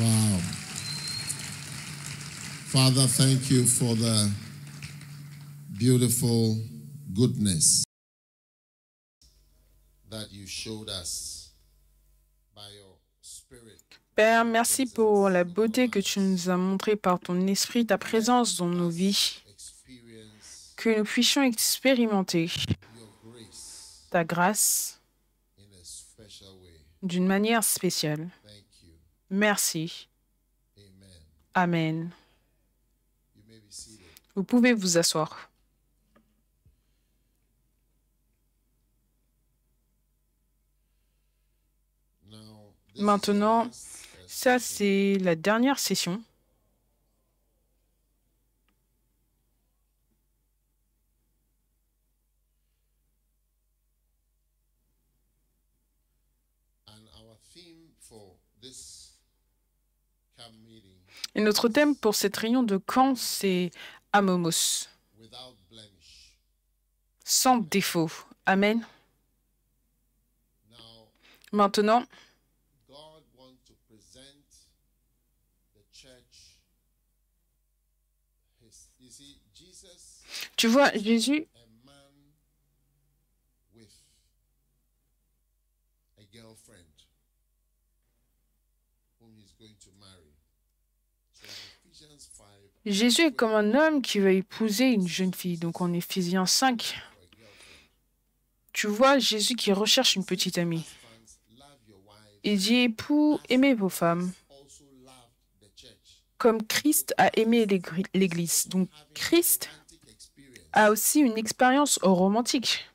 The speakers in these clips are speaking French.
Wow. Father, thank you for the beautiful goodness that you showed us by your Spirit. Père, merci pour la beauté que tu nous as montrée par ton esprit, ta présence dans nos vies, Experience que nous puissions expérimenter your grace ta grâce in a special way. d'une manière spéciale. Thank you. Merci. Amen. Amen. You may be seated. Vous pouvez vous asseoir. Now, this Maintenant, is the last, ça c'est la dernière session. and our theme for this camp meeting, Et notre thème pour cette réunion de camp, c'est Amomos, without blemish. sans défaut. Amen. Now, Maintenant, God wants to present the church. You see, Jesus, tu vois, Jésus, a man with a girlfriend whom he's going to marry. So in Ephesians 5, Jésus est comme un homme qui va épouser une jeune fille. Donc en Éphésiens 5, for a girlfriend. tu vois Jésus qui recherche une petite amie. Husbands, love your wives. Il dit, époux, aimez vos femmes, Also loved the church. comme Christ a aimé l'Église. Donc Christ Romantic experience. a aussi une expérience romantique.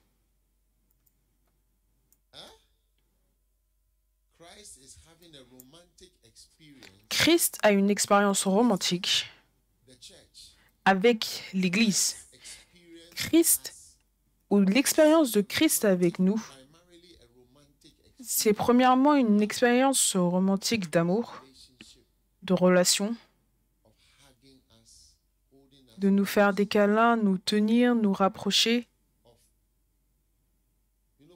Christ is having a romantic experience. Christ a une expérience romantique The church avec l'Église. experience Christ, ou l'expérience de Christ avec nous, primarily a romantic experience. c'est premièrement une expérience romantique d'amour, Relationship de relation, of hugging us, holding us, de nous faire des câlins, nous tenir, nous rapprocher. of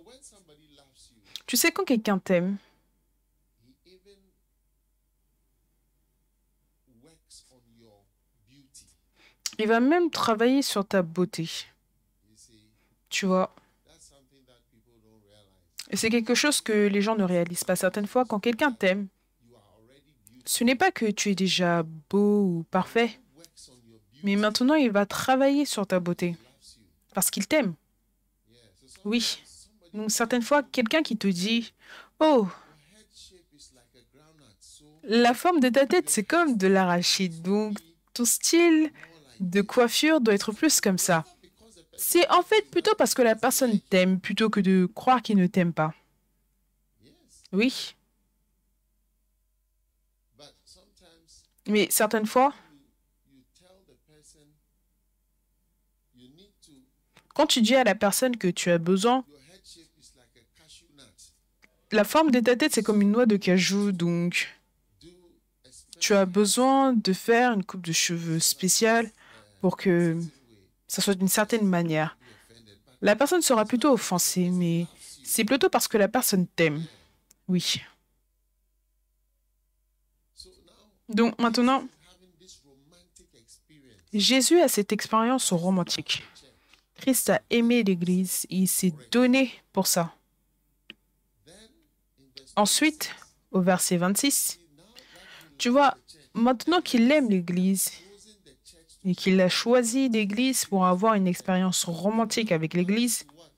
when somebody loves you, Tu sais, quand quelqu'un t'aime, he even works on your beauty. il va même travailler sur ta beauté. You see, Tu vois, that's something that people don't realize. et c'est quelque chose que les gens ne réalisent pas certaines fois. Quand quelqu'un t'aime, You are already beautiful. ce n'est pas que tu es déjà beau ou parfait, He works on your beauty. mais maintenant il va travailler sur ta beauté He loves you. parce qu'il t'aime. Yeah. So Oui. somebody, Donc certaines fois, quelqu'un qui te dit « Oh, your head shape is like a groundnut, so la forme de ta tête, c'est comme de l'arachide. Donc ton style more like de coiffure doit être plus comme ça. » because the person C'est en fait plutôt parce que la personne t'aime plutôt que de croire qu'il ne t'aime pas. yes. Oui, But sometimes mais certaines fois, you tell the person you need to quand tu dis à la personne que tu as besoin, your head shape is like a cashew nut. la forme de ta tête, c'est comme une noix de cajou, donc Do a tu as besoin de faire une coupe de cheveux spéciale pour que specific way. ça soit d'une certaine manière. Be offended. But La personne sera plutôt offensée, mais c'est plutôt parce que la personne t'aime. Oui. so now Donc maintenant, having this romantic experience, Jésus a cette expérience romantique. Christ a aimé l'Église et il s'est donné pour ça. then in verse Ensuite, au verset 26, now that he tu vois, maintenant qu'il aime l'Église chosen the church et qu'il a choisi l'Église pour avoir une expérience romantique avec l'Église, to what?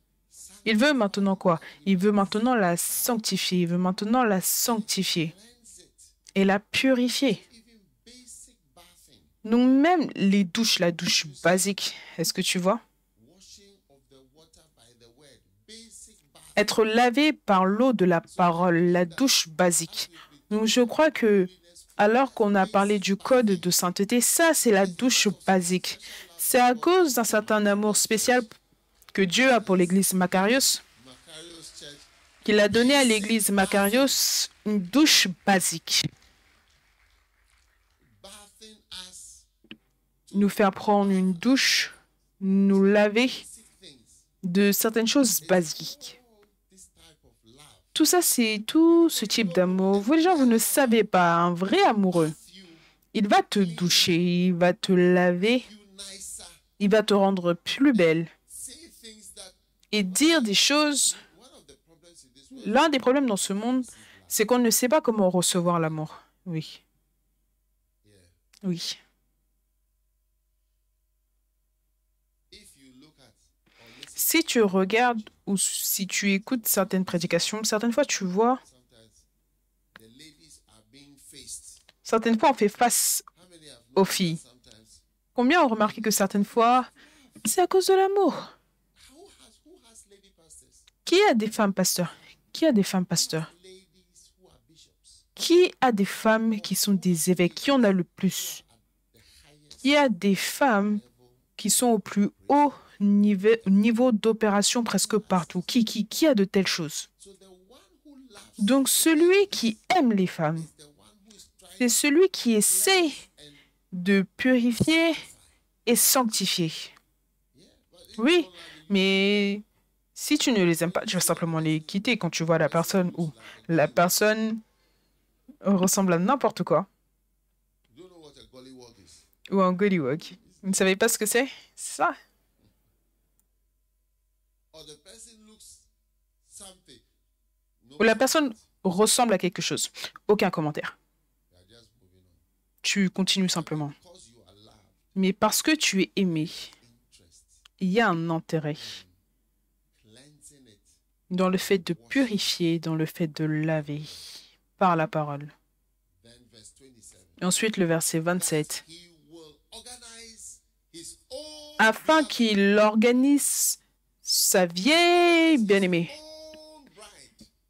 il veut maintenant quoi? Il veut maintenant la sanctifier, il veut maintenant la sanctifier Cleanse it. et la purifier. Even basic bathing, Donc même les douches, la douche basique, est-ce que tu vois? washing of the water by the word, basic bathing. Être lavé par l'eau de la parole, la douche basique. Donc je crois que alors qu'on a parlé du code de sainteté, ça c'est la douche basique. C'est à cause d'un certain amour spécial que Dieu a pour l'église Macarius Macarius Church, qu'il a donné à l'église Macarius une douche basique. bathing us, Nous faire prendre une douche, nous laver basic things. de certaines choses basiques. All this type of love Tout tout ça, c'est tout ce type d'amour. Vous, les gens, vous ne savez pas. Un vrai amoureux, il va te doucher, il va te laver, il va te rendre plus belle et dire des choses. L'un des problèmes dans ce monde, c'est qu'on ne sait pas comment recevoir l'amour. Oui. Oui. Si tu regardes ou si tu écoutes certaines prédications, certaines fois tu vois, certaines fois on fait face aux filles. Combien ont remarqué que certaines fois, c'est à cause de l'amour? Qui a des femmes pasteurs? Qui a des femmes pasteurs? Qui a des femmes qui sont des évêques? Qui en a le plus? Qui a des femmes qui sont au plus haut niveau d'opération presque partout? Qui a de telles choses? Donc, celui qui aime les femmes, c'est celui qui essaie de purifier et sanctifier. Oui, mais si tu ne les aimes pas, tu vas simplement les quitter quand tu vois la personne ou la personne ressemble à n'importe quoi. Ou un gollywog. Vous ne savez pas ce que c'est? C'est ça. Ou la personne ressemble à quelque chose. Aucun commentaire. Tu continues simplement. Mais parce que tu es aimé, il y a un intérêt dans le fait de purifier, dans le fait de laver par la parole. Et ensuite, le verset 27. Afin qu'il organise sa vieille bien-aimée.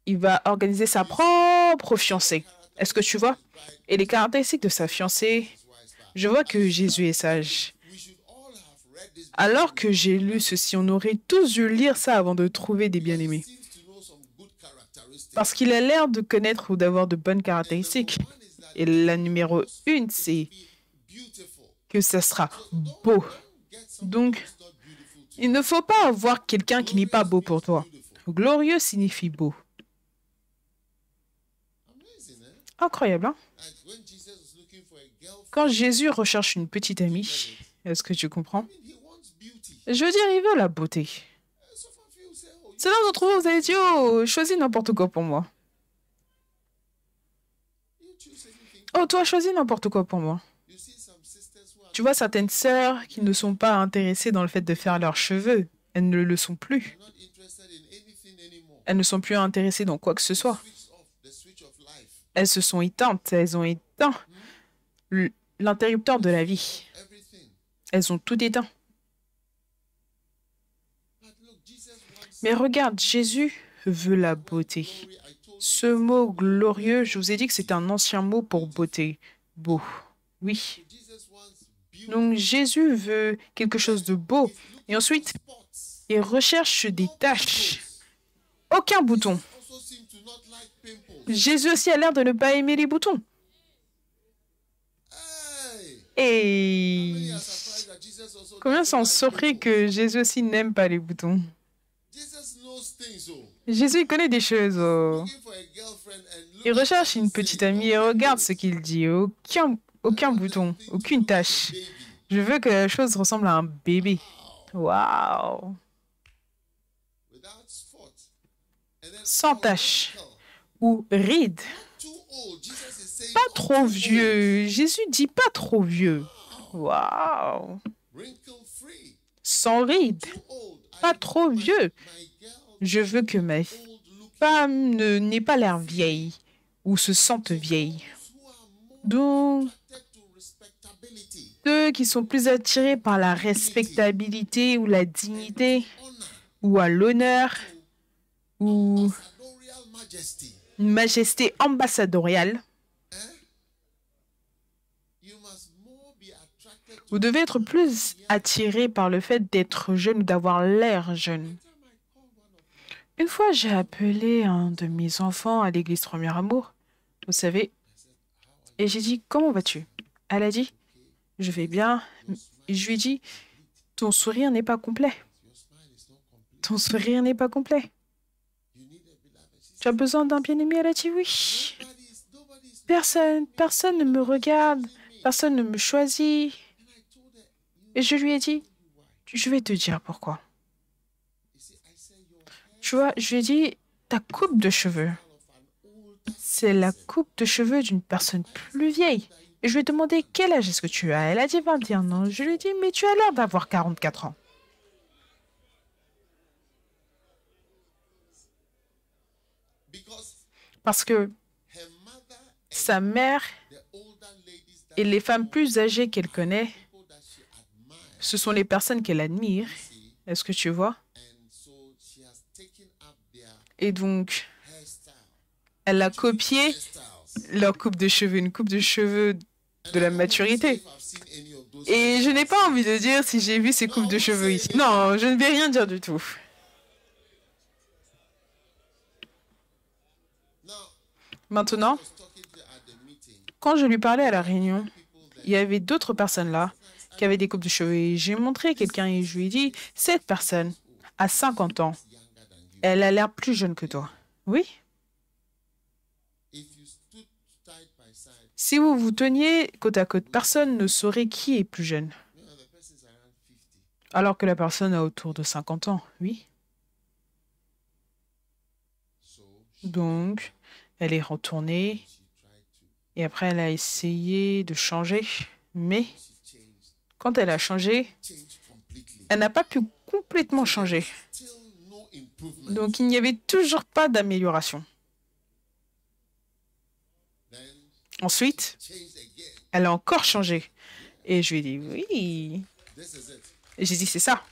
Il va organiser sa propre fiancée. Est-ce que tu vois? Et les caractéristiques de sa fiancée, je vois que Jésus est sage. Alors que j'ai lu ceci, on aurait tous dû lire ça avant de trouver des bien-aimés. Parce qu'il a l'air de connaître ou d'avoir de bonnes caractéristiques. Et la numéro 1, c'est que ça sera beau. Donc, il ne faut pas avoir quelqu'un qui n'est pas beau pour toi. Glorieux signifie beau. Incroyable, hein? Quand Jésus recherche une petite amie, est-ce que tu comprends? Je veux dire, il veut la beauté. Certains d'entre vous, vous avez dit, oh, choisis n'importe quoi pour moi. Oh, toi, choisis n'importe quoi pour moi. Tu vois certaines sœurs qui ne sont pas intéressées dans le fait de faire leurs cheveux. Elles ne le sont plus. Elles ne sont plus intéressées dans quoi que ce soit. Elles se sont éteintes. Elles ont éteint l'interrupteur de la vie. Elles ont tout éteint. Mais regarde, Jésus veut la beauté. Ce mot glorieux, je vous ai dit que c'est un ancien mot pour beauté. Beau. Oui. Donc Jésus veut quelque chose de beau. Et ensuite, il recherche des taches. Aucun bouton. Jésus aussi a l'air de ne pas aimer les boutons. Et combien sont surpris que Jésus aussi n'aime pas les boutons? Jésus il connaît des choses. Oh. Il recherche une petite amie et regarde ce qu'il dit. Aucun bouton, aucune tache. Je veux que la chose ressemble à un bébé. Waouh! Sans tache ou ride. Pas trop vieux. Jésus dit pas trop vieux. Waouh! Sans ride. Pas trop vieux. Je veux que ma femme n'ait pas l'air vieille ou se sente vieille. Donc, ceux qui sont plus attirés par la respectabilité ou la dignité ou à l'honneur ou une majesté ambassadoriale, vous devez être plus attiré par le fait d'être jeune ou d'avoir l'air jeune. Une fois, j'ai appelé un de mes enfants à l'église Premier Amour, vous savez, et j'ai dit, comment vas-tu? Elle a dit, je vais bien. Et je lui ai dit, ton sourire n'est pas complet. Ton sourire n'est pas complet. Tu as besoin d'un bien-aimé? Elle a dit oui. Personne ne me regarde, personne ne me choisit. Et je lui ai dit, je vais te dire pourquoi. Tu vois, je lui ai dit, ta coupe de cheveux, c'est la coupe de cheveux d'une personne plus vieille. Et je lui ai demandé, quel âge est-ce que tu as? Elle a dit 21 ans. Je lui ai dit, mais tu as l'air d'avoir 44 ans. Parce que sa mère et les femmes plus âgées qu'elle connaît, ce sont les personnes qu'elle admire. Est-ce que tu vois? Et donc, elle a copié leur coupe de cheveux, une coupe de cheveux de la maturité. Et je n'ai pas envie de dire si j'ai vu ces coupes de cheveux ici. Non, je ne vais rien dire du tout. Maintenant, quand je lui parlais à la réunion, il y avait d'autres personnes là qui avaient des coupes de cheveux. Et j'ai montré quelqu'un et je lui ai dit, cette personne a 50 ans. Elle a l'air plus jeune que toi. Oui? Si vous vous teniez côte à côte, personne ne saurait qui est plus jeune. Alors que la personne a autour de 50 ans. Oui? Donc, elle est retournée et après elle a essayé de changer. Mais quand elle a changé, elle n'a pas pu complètement changer. Donc, il n'y avait toujours pas d'amélioration. Ensuite, elle a encore changé. Et je lui ai dit, oui. Et j'ai dit, c'est ça.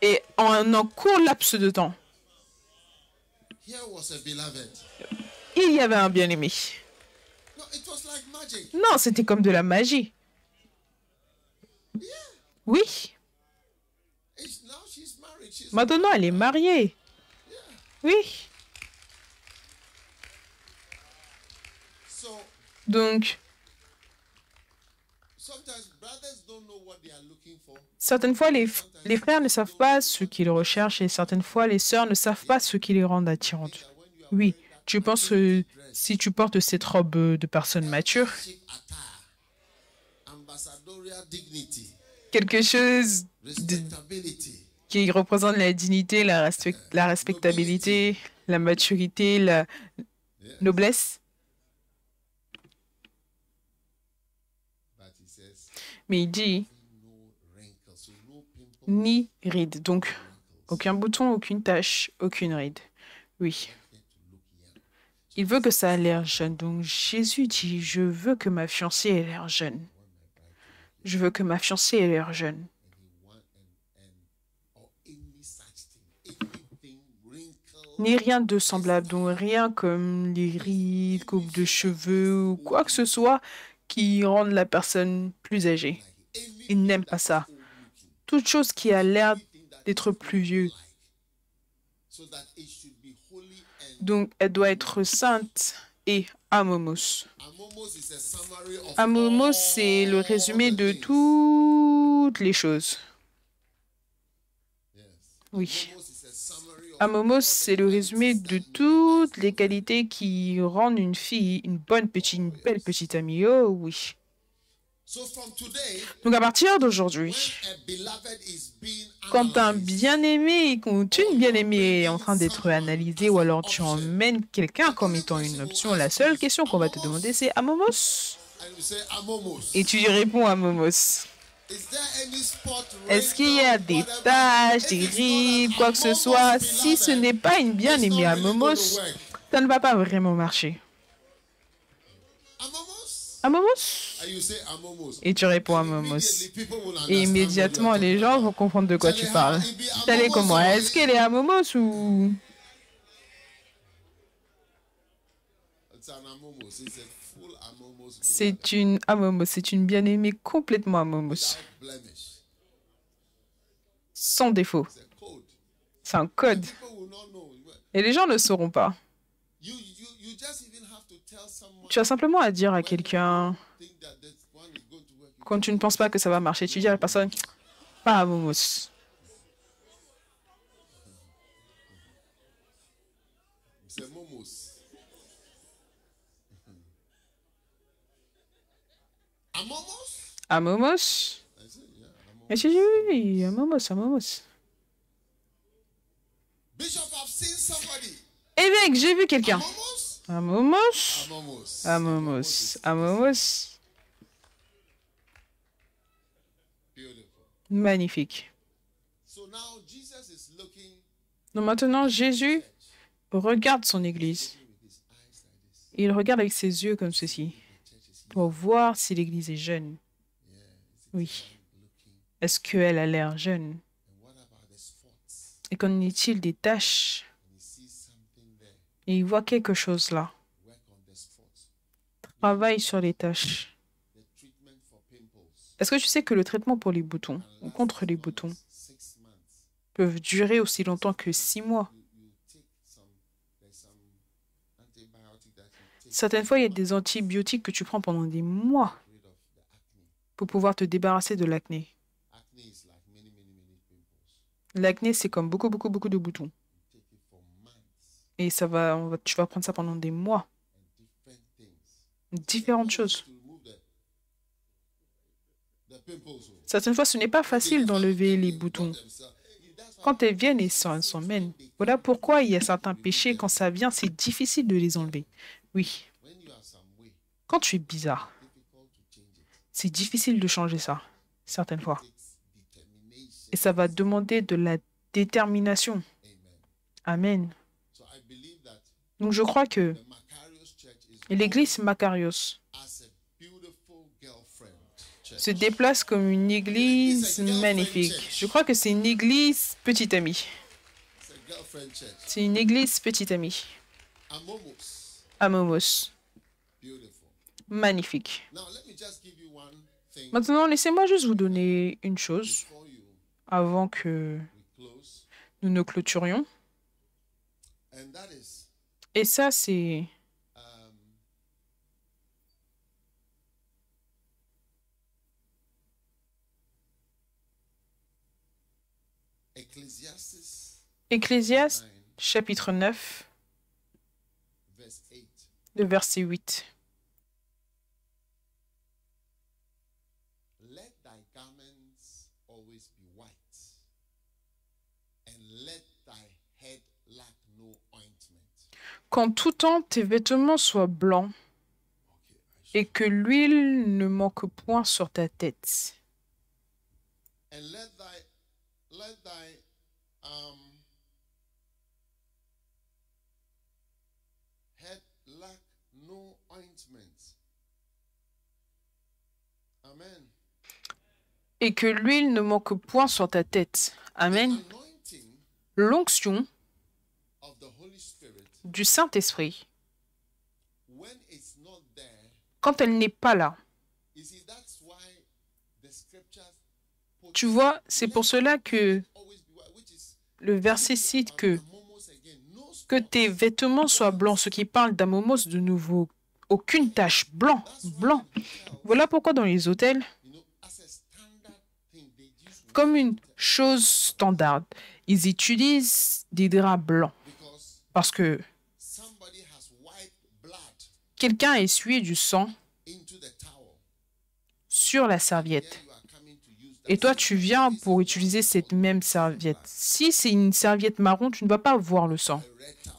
Et en un court laps de temps, il y avait un bien-aimé. Non, c'était comme de la magie. Oui. Maintenant, elle est mariée. Oui. Donc, certaines fois, les frères ne savent pas ce qu'ils recherchent et certaines fois, les sœurs ne savent pas ce qui les rend attirantes. Oui, tu penses que si tu portes cette robe de personne mature, quelque chose qui représente la dignité, la respectabilité, la maturité, la noblesse. Mais il dit, ni ride. Donc, aucun bouton, aucune tache, aucune ride. Oui. Il veut que ça ait l'air jeune. Donc, Jésus dit, je veux que ma fiancée ait l'air jeune. Je veux que ma fiancée ait l'air jeune. Ni rien de semblable. Donc, rien comme les rides, coupe de cheveux ou quoi que ce soit qui rendent la personne plus âgée. Il n'aime pas ça. Toute chose qui a l'air d'être plus vieux. Donc, elle doit être sainte et amomos. Amomos, c'est le résumé de toutes les choses. Oui. Amomos, c'est le résumé de toutes les qualités qui rendent une fille une belle petite amie. Oh oui. Donc à partir d'aujourd'hui, quand un bien-aimé, quand une bien-aimée est en train d'être analysée ou alors tu emmènes quelqu'un comme étant une option, la seule question qu'on va te demander c'est Amomos. Et tu y réponds Amomos. Est-ce qu'il y a des taches, des rides, quoi que ce soit? Si ce n'est pas une bien-aimée Amomos, ça ne va pas vraiment marcher. Amomos? Et tu réponds Amomos. Et immédiatement, les gens vont comprendre de quoi tu parles. T'allais comment? Est-ce qu'elle est Amomos ou... C'est une Amomos, c'est une bien-aimée complètement Amomos. Sans défaut. C'est un code. Et les gens ne sauront pas. Tu as simplement à dire à quelqu'un, quand tu ne penses pas que ça va marcher, tu dis à la personne, pas Amomos. It's a momos. A momos? Un momos? I said, yeah, a Et momos. j'ai dit oui, un momos, un momos. Bishop, I've seen somebody. Évêque, j'ai vu A quelqu'un. momos? Un momos? A momos. Un momos. Un momos. Beautiful. Magnifique. So now Jesus is looking Donc maintenant, Jésus regarde son Église. with his eyes like this. Il regarde avec ses yeux comme ceci The church is pour voir si l'Église est jeune. yeah, is it Oui. looking? Est-ce qu'elle a l'air jeune? And what about the spots? Et qu'en est-il des tâches? And he sees something there. Et il voit quelque chose là. Work on the spots. Travaille sur les tâches. The treatment for pimples. Est-ce que tu sais que le traitement pour les boutons, ou contre les boutons, 6 months. peuvent durer aussi longtemps que 6 mois? You take some, there's some antibiotic that you take Certaines fois, il y a des antibiotiques que tu prends pendant des mois rid of the acne. pour pouvoir te débarrasser de l'acné. Acne is like many pimples. L'acné, c'est comme beaucoup de boutons. You take it for months Et tu vas prendre ça pendant des mois. and different things. Différentes choses. To remove the pimples. Certaines fois, ce n'est pas facile d'enlever les boutons. Quand elles viennent, elles s'emmènent. Voilà pourquoi il y a certains péchés, quand ça vient, c'est difficile de les enlever. Oui, When you are some way, quand tu es bizarre, difficult to change it. c'est difficile de changer ça, certaines fois. Takes determination. Et ça va demander de la détermination. Amen. Amen. So I believe that Donc je crois que the Macarius Church is l'église Macarios as a beautiful girlfriend church. se déplace comme une église magnifique. Je crois que c'est une église petite amie. It's a girlfriend church. C'est une église petite amie. Amomos. À Momos. Beautiful. Magnifique. Now let me just give you one thing Maintenant, laissez-moi juste vous donner une chose before you avant que we close. nous ne clôturions. And that is Et ça, c'est Ecclesiastes Ecclésiaste 9, chapitre 9, verse 8. le verset 8. Let thy garments always be white, and let thy head lack no ointment. Qu'en tout temps tes vêtements soient blancs Okay, I et que l'huile ne manque point sur ta tête. and let thy head lack no ointment. Amen. Et que l'huile ne manque point sur ta tête. Amen. Anointing L'onction of the Holy Spirit, du Saint-Esprit, when it's not there, quand elle n'est pas là. you see, that's why the scriptures put Tu vois, c'est pour cela que always be white, which is le verset cite que momos again, no que spot. tes vêtements soient blancs, ce qui parle d'Amomos de nouveau. Aucune tache, blanc, blanc. Voilà pourquoi dans les hôtels, You know, as a standard thing, they use comme une chose standard, ils utilisent des draps blancs because parce que somebody has wiped blood quelqu'un a essuyé du sang into the towel. sur la serviette. Here you are coming to use that. Et toi, tu viens pour utiliser cette même serviette. Si c'est une serviette marron, tu ne vas pas voir le sang. A red towel.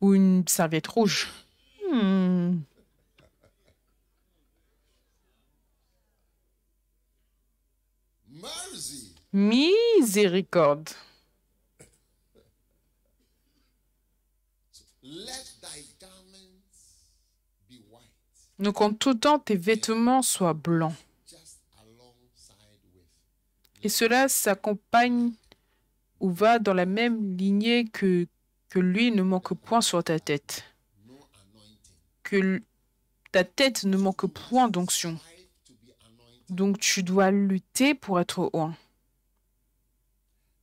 Ou une serviette rouge. Mercy. Miséricorde. Let thy garments be white, Donc en tout temps, tes vêtements soient blancs. just alongside with Et cela s'accompagne ou va dans la même lignée que lui ne manque point sur ta tête. no anointing. Que ta tête ne manque point d'onction. Strive to be anointed. Donc tu dois lutter pour être oint.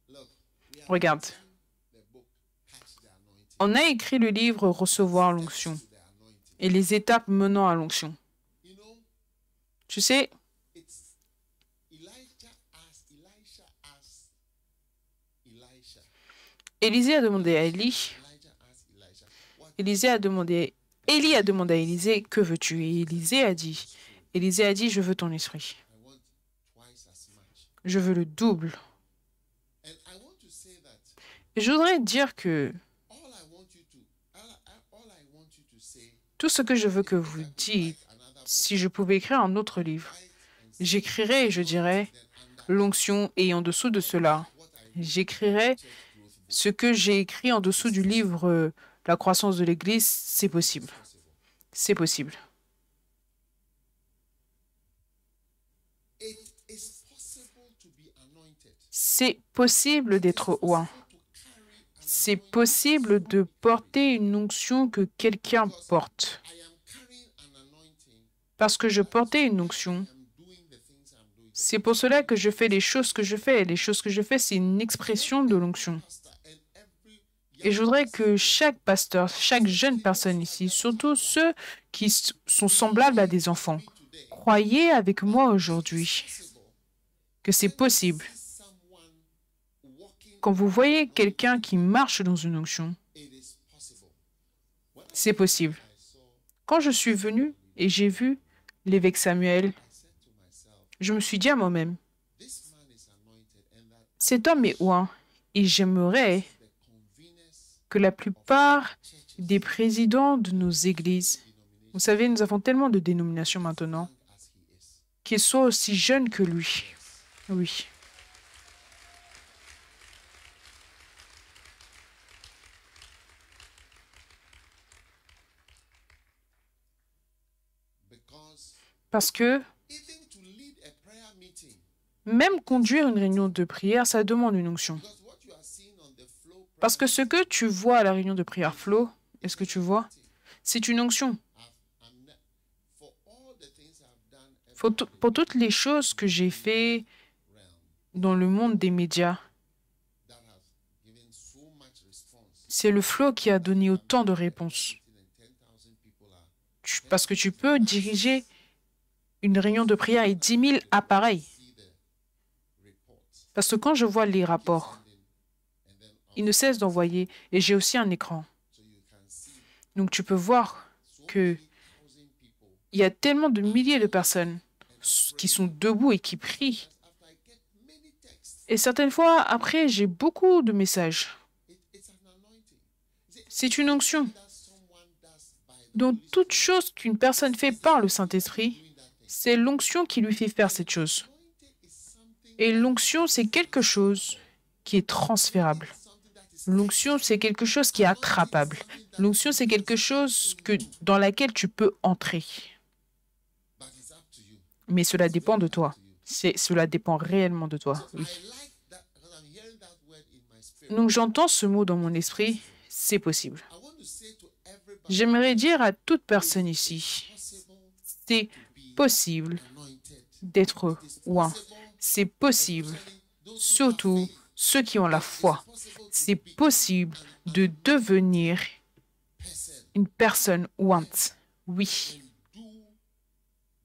Look, we have Regarde, written the book Catch the Anointing. on a écrit le livre Recevoir l'onction To the anointing. et les étapes menant à l'onction. You know, Tu sais, it's Elisha asked Élisée a demandé à Élie, Elijah asked Elisha, what Élie a demandé à Élisée, que veux-tu? Et Élisée a dit, je veux ton esprit. I want twice as much. Je veux le double. And I want to say that Et je voudrais dire que all I want you to say, tout ce que je veux que vous dites, si je pouvais écrire un autre livre, j'écrirais et je dirais l'onction et en dessous de cela, j'écrirais ce que j'ai écrit en dessous du livre La croissance de l'Église, c'est possible. C'est possible. it is possible to be anointed. C'est possible d'être oint. C'est possible de porter une onction que quelqu'un porte. I am carrying an anointing. Parce que je portais une onction, I'm doing the things I'm doing. c'est pour cela que je fais les choses que je fais. Et les choses que je fais, c'est une expression de l'onction. Pastor, and every Et je voudrais que chaque pasteur, chaque jeune personne ici, surtout ceux qui sont semblables à des enfants, croyez avec moi aujourd'hui que c'est possible. someone walking, Quand vous voyez quelqu'un qui marche dans une onction, it is possible. c'est possible. I saw, Quand je suis venu et j'ai vu l'évêque Samuel, I said to myself, je me suis dit à moi-même, this man is anointed, and that cet homme est oint et j'aimerais the conveners que la plupart des présidents de nos églises, vous savez, nous avons tellement de dénominations maintenant, as he is. qu'ils soient aussi jeunes que lui. Oui. Because Parce que even to lead a prayer meeting, même conduire une réunion de prière, ça demande une onction. because what you are seeing on the flow, Parce que ce que tu vois à la réunion de prière Flow, est-ce que tu vois? C'est une onction. for all the things I've done Pour toutes les choses que j'ai fait realm dans le monde des médias, that have given so much response, c'est le Flow qui a donné autant de réponses. and 10,000 people are Parce que tu peux diriger une réunion de prière et 10 000 appareils. see the reports, Parce que quand je vois les rapports, and then ils ne cessent d'envoyer. Et j'ai aussi un écran. so you can see Donc tu peux voir que 1,000 people. il y a tellement de milliers de personnes qui sont debout et qui prient. After I get many texts, Et certaines fois, après, j'ai beaucoup de messages. it's an anointing. C'est une onction. That someone does by the Donc, toute chose qu'une personne fait par le Saint-Esprit, doing that thing. c'est l'onction qui lui fait faire cette chose. Anointing is something, Et l'onction, c'est quelque chose qui est transférable. something that is L'onction, c'est quelque chose qui est attrapable. L'onction, c'est quelque chose dans laquelle tu peux entrer. but it's up to you. Mais cela dépend de toi. Cela dépend réellement de toi. I Oui. like that because I'm hearing that word in my spirit. Donc, j'entends ce mot dans mon esprit. C'est possible. I want to say to everybody, J'aimerais dire à toute personne ici, possible c'est possible anointed. d'être oint. C'est possible, surtout ceux qui ont la foi. C'est possible de devenir Person une personne ointe. Oui. do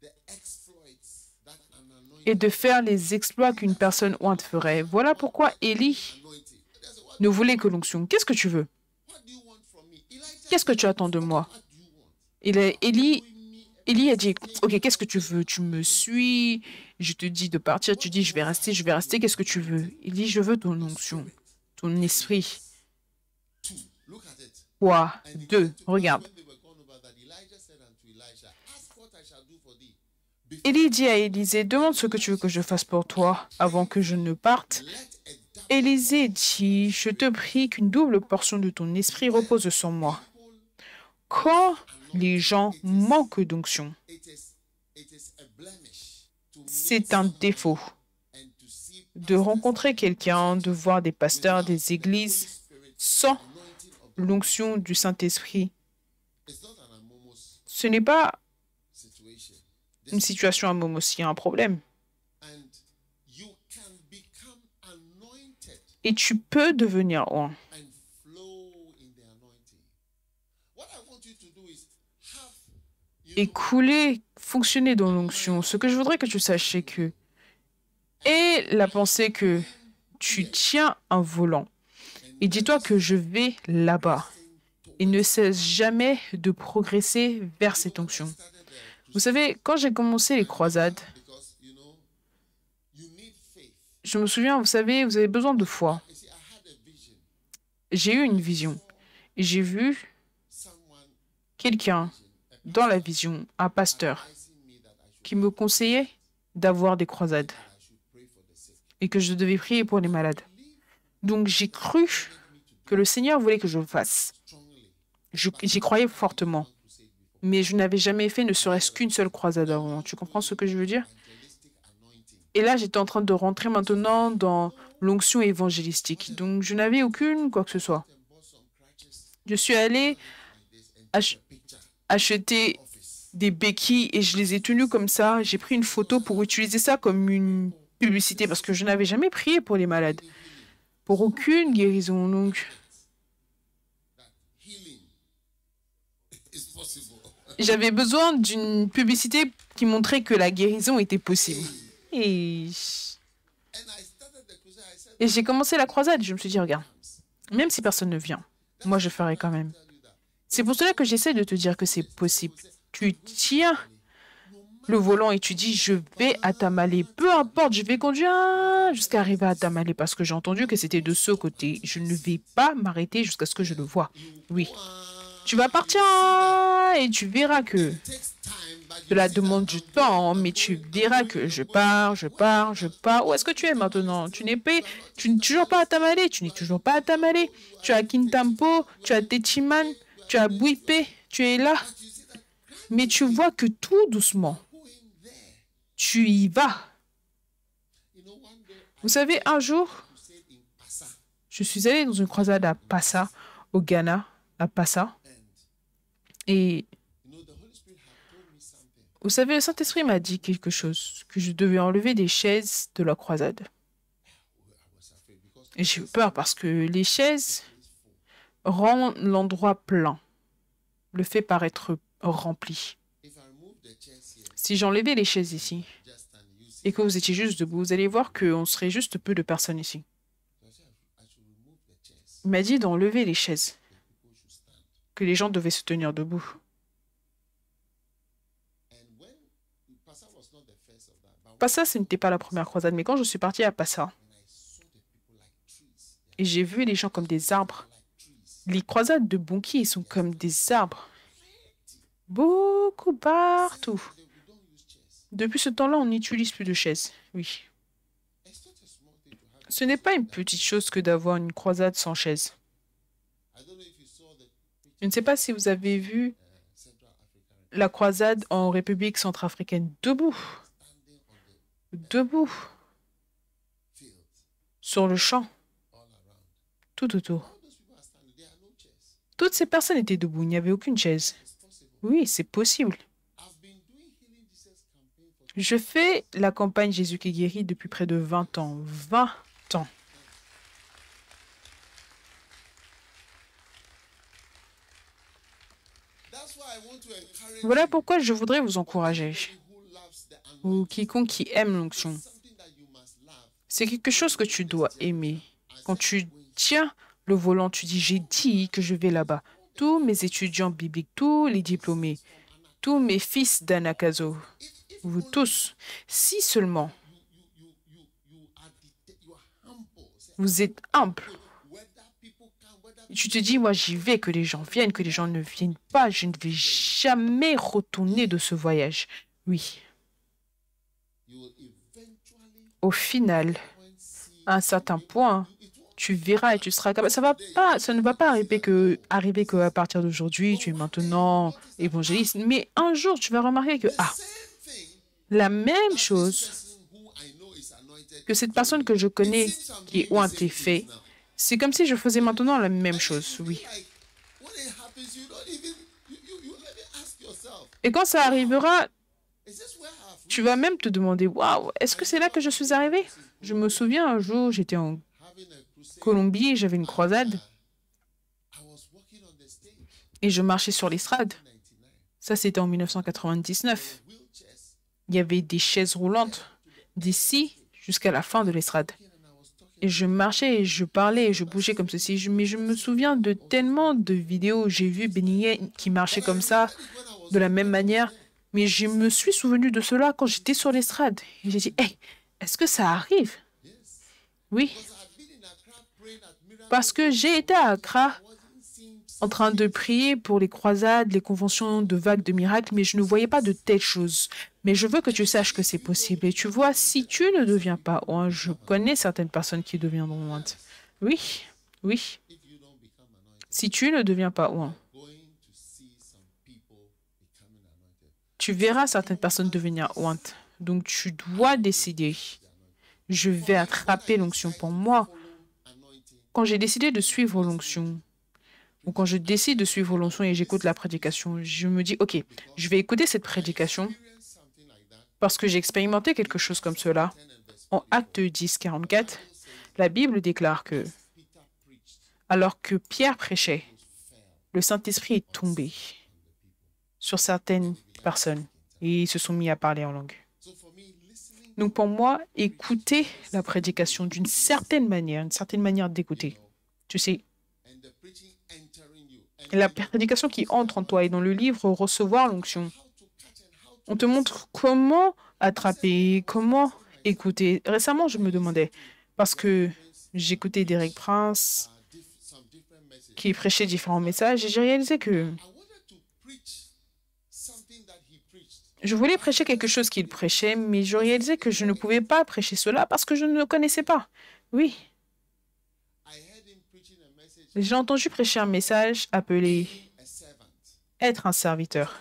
the exploits that an anointed Et de faire les exploits qu'une personne ointe ferait. Voilà pourquoi Élie anointing. That's what, ne voulait que l'onction. Qu'est-ce que tu veux? what do you want from me? Elijah, Qu'est-ce que tu attends de moi? what do you want? Élie a dit, ok, qu'est-ce que tu veux? Tu me suis, je te dis de partir, tu dis, je vais rester, qu'est-ce que tu veux? Il dit, je veux ton onction, ton esprit. Two. Look at it. Quoi? Deux, regarde. When they were gone over that, Elijah said unto Elisha, ask what I shall do for thee. Élie dit à Élisée, demande ce que tu veux que je fasse pour toi avant que je ne parte. Let a double Élisée dit, je te prie qu'une double portion de ton esprit repose sur moi. Quand les gens manquent d'onction, it is a blemish to meet c'est un défaut and to see de rencontrer quelqu'un, de voir des pasteurs, des églises spirit sans anointing of l'onction du Saint-Esprit. it's not an amomos Ce n'est pas situation. une situation à Momo, il y a un problème. And you can become anointed Et tu peux devenir oint. and flow in the anointing. What I want you to do is have Et couler, fonctionner dans l'onction. Ce que je voudrais que tu saches, c'est que et la pensée que tu tiens un volant et dis-toi que je vais là-bas et ne cesse jamais de progresser vers cette onction. Vous savez, quand j'ai commencé les croisades, je me souviens, vous savez, vous avez besoin de foi. J'ai eu une vision et j'ai vu quelqu'un dans la vision, un pasteur, qui me conseillait d'avoir des croisades et que je devais prier pour les malades. Donc j'ai cru que le Seigneur voulait que je le fasse. J'y croyais fortement, mais je n'avais jamais fait ne serait-ce qu'une seule croisade avant. Tu comprends ce que je veux dire? Et là, j'étais en train de rentrer maintenant dans l'onction évangélistique. Donc, je n'avais aucune quoi que ce soit. Je suis allée acheter des béquilles et je les ai tenues comme ça. J'ai pris une photo pour utiliser ça comme une publicité parce que je n'avais jamais prié pour les malades, pour aucune guérison. Donc, j'avais besoin d'une publicité qui montrait que la guérison était possible. Et j'ai commencé la croisade. Je me suis dit, regarde, même si personne ne vient, moi je ferai quand même. C'est pour cela que j'essaie de te dire que c'est possible. Tu tiens le volant et tu dis, je vais à Tamale. Peu importe, je vais conduire jusqu'à arriver à Tamale parce que j'ai entendu que c'était de ce côté. Je ne vais pas m'arrêter jusqu'à ce que je le vois. Oui. Tu vas partir et tu verras que cela demande du temps, mais tu verras que je pars. Où est-ce que tu es maintenant? Tu n'es toujours pas à Tamale, tu n'es toujours pas à Tamale. Tu es à Kintampo, tu es à Techiman, tu es à Buipe, tu es là. Mais tu vois que tout doucement, tu y vas. Vous savez, un jour, je suis allée dans une croisade à Passa, au Ghana, à Passa. Et vous savez, le Saint-Esprit m'a dit quelque chose, que je devais enlever des chaises de la croisade. Et j'ai eu peur parce que les chaises rendent l'endroit plein, le fait paraître rempli. Si j'enlevais les chaises ici et que vous étiez juste debout, vous allez voir qu'on serait juste peu de personnes ici. Il m'a dit d'enlever les chaises, que les gens devaient se tenir debout. Passa, ce n'était pas la première croisade, mais quand je suis partie à Passa, et j'ai vu les gens comme des arbres, les croisades de Bonki sont comme des arbres, beaucoup partout. Depuis ce temps-là, on n'utilise plus de chaises, oui. Ce n'est pas une petite chose que d'avoir une croisade sans chaise. Je ne sais pas si vous avez vu la croisade en République centrafricaine, debout, sur le champ, tout autour. Toutes ces personnes étaient debout, il n'y avait aucune chaise. Oui, c'est possible. Je fais la campagne Jésus qui guérit depuis près de 20 ans. 20 ans. Voilà pourquoi je voudrais vous encourager, ou quiconque qui aime l'onction. C'est quelque chose que tu dois aimer. Quand tu tiens le volant, tu dis, j'ai dit que je vais là-bas. Tous mes étudiants bibliques, tous les diplômés, tous mes fils d'Anakazo, vous tous, si seulement vous êtes humble, tu te dis, moi j'y vais, que les gens viennent, que les gens ne viennent pas, je ne vais jamais retourner de ce voyage. Oui. Au final, à un certain point, tu verras et tu seras capable. Ça ne va pas arriver que à partir d'aujourd'hui, tu es maintenant évangéliste. Mais un jour, tu vas remarquer que, la même chose que cette personne que je connais qui est ointé fait, c'est comme si je faisais maintenant la même chose, oui. Et quand ça arrivera, tu vas même te demander, waouh, est-ce que c'est là que je suis arrivé? Je me souviens un jour, j'étais en Colombie, j'avais une croisade et je marchais sur l'estrade. Ça, c'était en 1999. Il y avait des chaises roulantes d'ici jusqu'à la fin de l'estrade. Et je marchais et je parlais et je bougeais comme ceci. Mais je me souviens de tellement de vidéos où j'ai vu Benny Hinn qui marchait comme ça, de la même manière. Mais je me suis souvenu de cela quand j'étais sur l'estrade. Et j'ai dit, hey, est-ce que ça arrive? Oui, parce que j'ai été à Accra en train de prier pour les croisades, les conventions de vagues de miracles, mais je ne voyais pas de telles choses. Mais je veux que tu saches que c'est possible. Et tu vois, si tu ne deviens pas oint, je connais certaines personnes qui deviendront ointes. Oui, oui. Si tu ne deviens pas oint, tu verras certaines personnes devenir ointes. Donc tu dois décider. Je vais attraper l'onction pour moi. Quand j'ai décidé de suivre l'onction, ou quand je décide de suivre l'onction et j'écoute la prédication, je me dis, OK, je vais écouter cette prédication parce que j'ai expérimenté quelque chose comme cela. En Actes 10, 44, la Bible déclare que, alors que Pierre prêchait, le Saint-Esprit est tombé sur certaines personnes et ils se sont mis à parler en langue. Donc pour moi, écouter la prédication d'une certaine manière d'écouter, tu sais, la prédication qui entre en toi et dans le livre Recevoir l'onction, on te montre comment attraper, comment écouter. Récemment, je me demandais, parce que j'écoutais Derek Prince qui prêchait différents messages et j'ai réalisé que je voulais prêcher quelque chose qu'il prêchait, mais je réalisais que je ne pouvais pas prêcher cela parce que je ne le connaissais pas. Oui. J'ai entendu prêcher un message appelé « Être un serviteur ».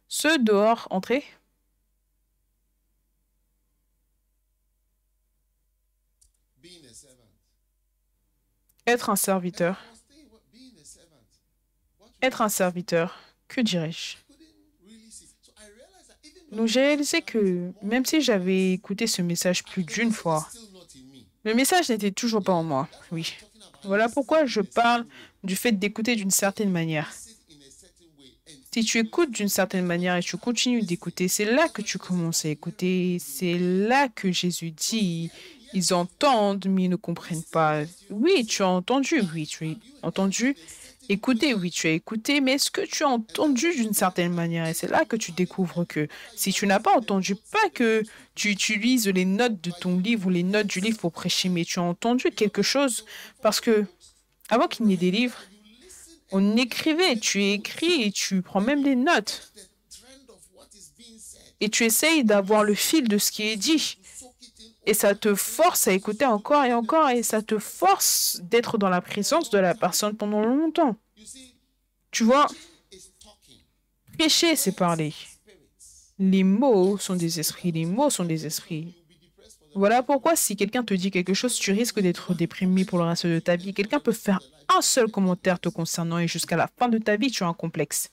Ceux dehors, entrez. Être un serviteur. Être un serviteur, que dirais-je? Donc j'ai réalisé que même si j'avais écouté ce message plus d'une fois, le message n'était toujours pas en moi. Oui. Voilà pourquoi je parle du fait d'écouter d'une certaine manière. Si tu écoutes d'une certaine manière et tu continues d'écouter, c'est là que tu commences à écouter. C'est là que Jésus dit, ils entendent, mais ils ne comprennent pas. Oui, tu as entendu, oui, tu as entendu. Écouter, oui, tu as écouté, mais est-ce que tu as entendu d'une certaine manière? Et c'est là que tu découvres que si tu n'as pas entendu, pas que tu utilises les notes de ton livre ou les notes du livre pour prêcher, mais tu as entendu quelque chose parce que avant qu'il n'y ait des livres, on écrivait, tu écris et tu prends même des notes. Et tu essayes d'avoir le fil de ce qui est dit. Et ça te force à écouter encore et encore et ça te force d'être dans la présence de la personne pendant longtemps. Tu vois, prêcher, c'est parler. Les mots sont des esprits, les mots sont des esprits. Voilà pourquoi si quelqu'un te dit quelque chose, tu risques d'être déprimé pour le reste de ta vie. Quelqu'un peut faire un seul commentaire te concernant et jusqu'à la fin de ta vie, tu as un complexe.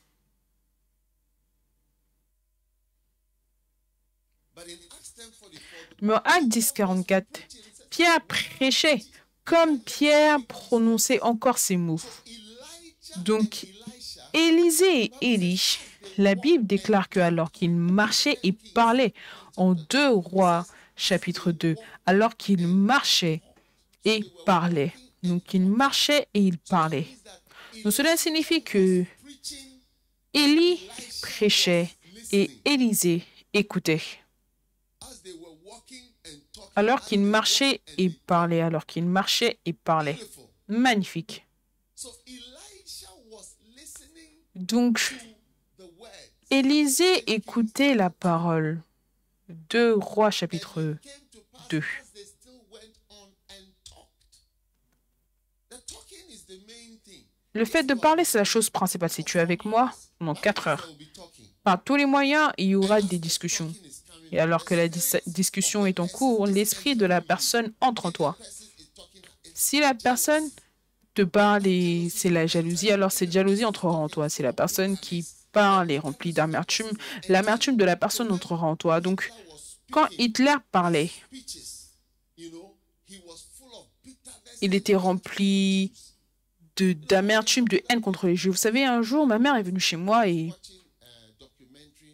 Mais en Acte 10, 44, Pierre prêchait comme Pierre prononçait encore ces mots. Donc, Élisée et Élie, la Bible déclare que alors qu'ils marchaient et parlaient en 2 Rois, chapitre 2, alors qu'ils marchaient et parlaient. Donc, ils marchaient et ils parlaient. Donc, cela signifie que Élie prêchait et Élisée écoutait. Alors qu'il marchait et parlait, alors qu'il marchait et parlait. Magnifique. Donc, Élisée écoutait la parole. 2 Rois, chapitre 2. Le fait de parler, c'est la chose principale. Si tu es avec moi, pendant 4 heures, par tous les moyens, il y aura des discussions. Et alors que la discussion est en cours, l'esprit de la personne entre en toi. Si la personne te parle et c'est la jalousie, alors cette jalousie entrera en toi. Si la personne qui parle est remplie d'amertume, l'amertume de la personne entrera en toi. Donc, quand Hitler parlait, il était rempli d'amertume, de haine contre les Juifs. Vous savez, un jour, ma mère est venue chez moi et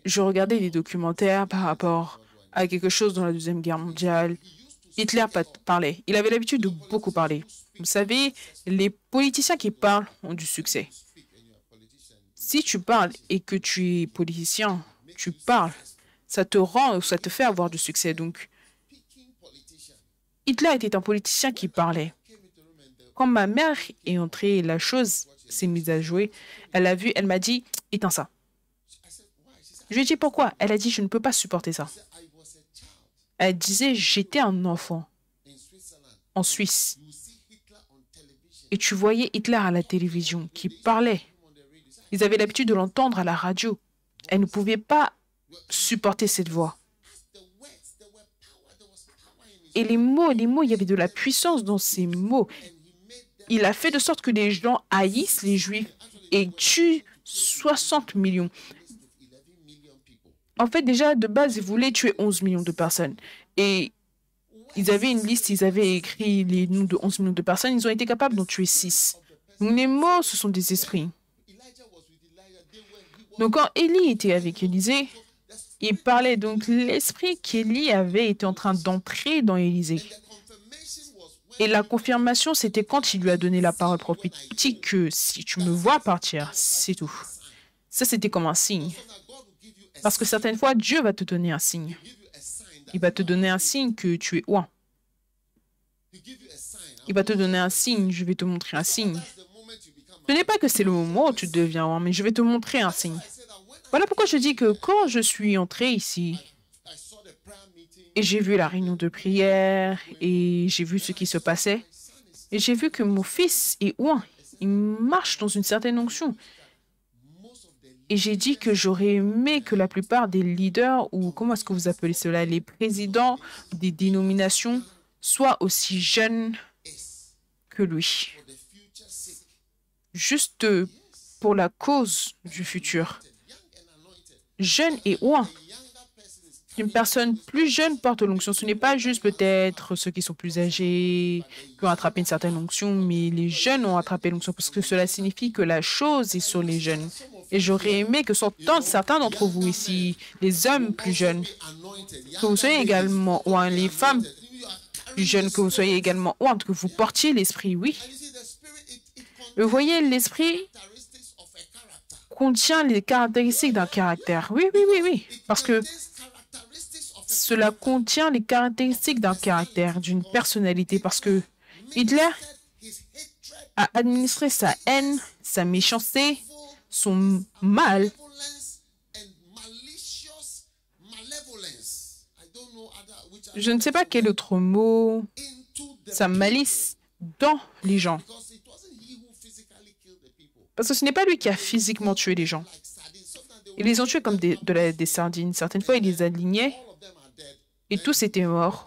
je regardais des documentaires par rapport à quelque chose dans la Deuxième Guerre mondiale. Hitler parlait. Il avait l'habitude de beaucoup parler. Vous savez, les politiciens qui parlent ont du succès. Si tu parles et que tu es politicien, tu parles, ça te fait avoir du succès. Donc, Hitler était un politicien qui parlait. Quand ma mère est entrée, la chose s'est mise à jouer. Elle a vu, elle m'a dit, éteins ça. Je lui ai dit pourquoi. Elle a dit, je ne peux pas supporter ça. Elle disait, j'étais un enfant en Suisse. Et tu voyais Hitler à la télévision qui parlait. Ils avaient l'habitude de l'entendre à la radio. Elle ne pouvait pas supporter cette voix. Et les mots, il y avait de la puissance dans ces mots. Il a fait de sorte que les gens haïssent les Juifs et tuent 60 millions. En fait, déjà, de base, ils voulaient tuer 11 millions de personnes. Et ils avaient une liste, ils avaient écrit les noms de 11 millions de personnes. Ils ont été capables d'en tuer 6. Donc, les mots, ce sont des esprits. Donc, quand Élie était avec Élisée, il parlait. Donc, l'esprit qu'Élie avait été en train d'entrer dans Élisée. Et la confirmation, c'était quand il lui a donné la parole prophétique que si tu me vois partir, c'est tout. Ça, c'était comme un signe. Parce que certaines fois, Dieu va te donner un signe. Il va te donner un signe que tu es ouin. Il va te donner un signe, je vais te montrer un signe. Ce n'est pas que c'est le moment où tu deviens ouin, mais je vais te montrer un signe. Voilà pourquoi je dis que quand je suis entrée ici, et j'ai vu la réunion de prière, et j'ai vu ce qui se passait, et j'ai vu que mon fils est ouin. Il marche dans une certaine onction. Et j'ai dit que j'aurais aimé que la plupart des leaders, ou comment est-ce que vous appelez cela, les présidents des dénominations, soient aussi jeunes que lui. Juste pour la cause du futur. Jeune et ouin. Une personne plus jeune porte l'onction. Ce n'est pas juste peut-être ceux qui sont plus âgés qui ont attrapé une certaine onction, mais les jeunes ont attrapé l'onction parce que cela signifie que la chose est sur les jeunes. Et j'aurais aimé que certains d'entre vous ici, les hommes plus jeunes, que vous soyez également ouin, les femmes plus jeunes, que vous soyez également ouin, que vous portiez l'esprit, oui. Vous voyez, l'esprit contient les caractéristiques d'un caractère. Oui, oui, oui, oui. Parce que cela contient les caractéristiques d'un caractère, d'une personnalité. Parce que Hitler a administré sa haine, sa méchanceté, son mal. Je ne sais pas quel autre mot, sa malice dans les gens. Parce que ce n'est pas lui qui a physiquement tué les gens. Ils les ont tués comme des sardines. Certaines fois, il les alignait et tous étaient morts.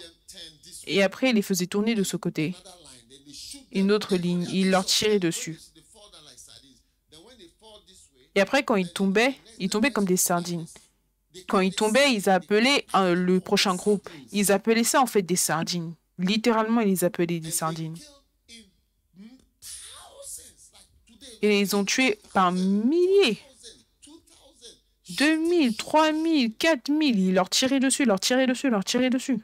Et après, il les faisait tourner de ce côté. Une autre ligne, il leur tirait dessus. Et après, quand ils tombaient comme des sardines. Quand ils tombaient, ils appelaient le prochain groupe. Ils appelaient ça en fait des sardines. Littéralement, ils les appelaient des sardines. Et ils ont tué par milliers. 2000, 3000, 4000. Ils leur tiraient dessus, leur tiraient dessus, leur tiraient dessus.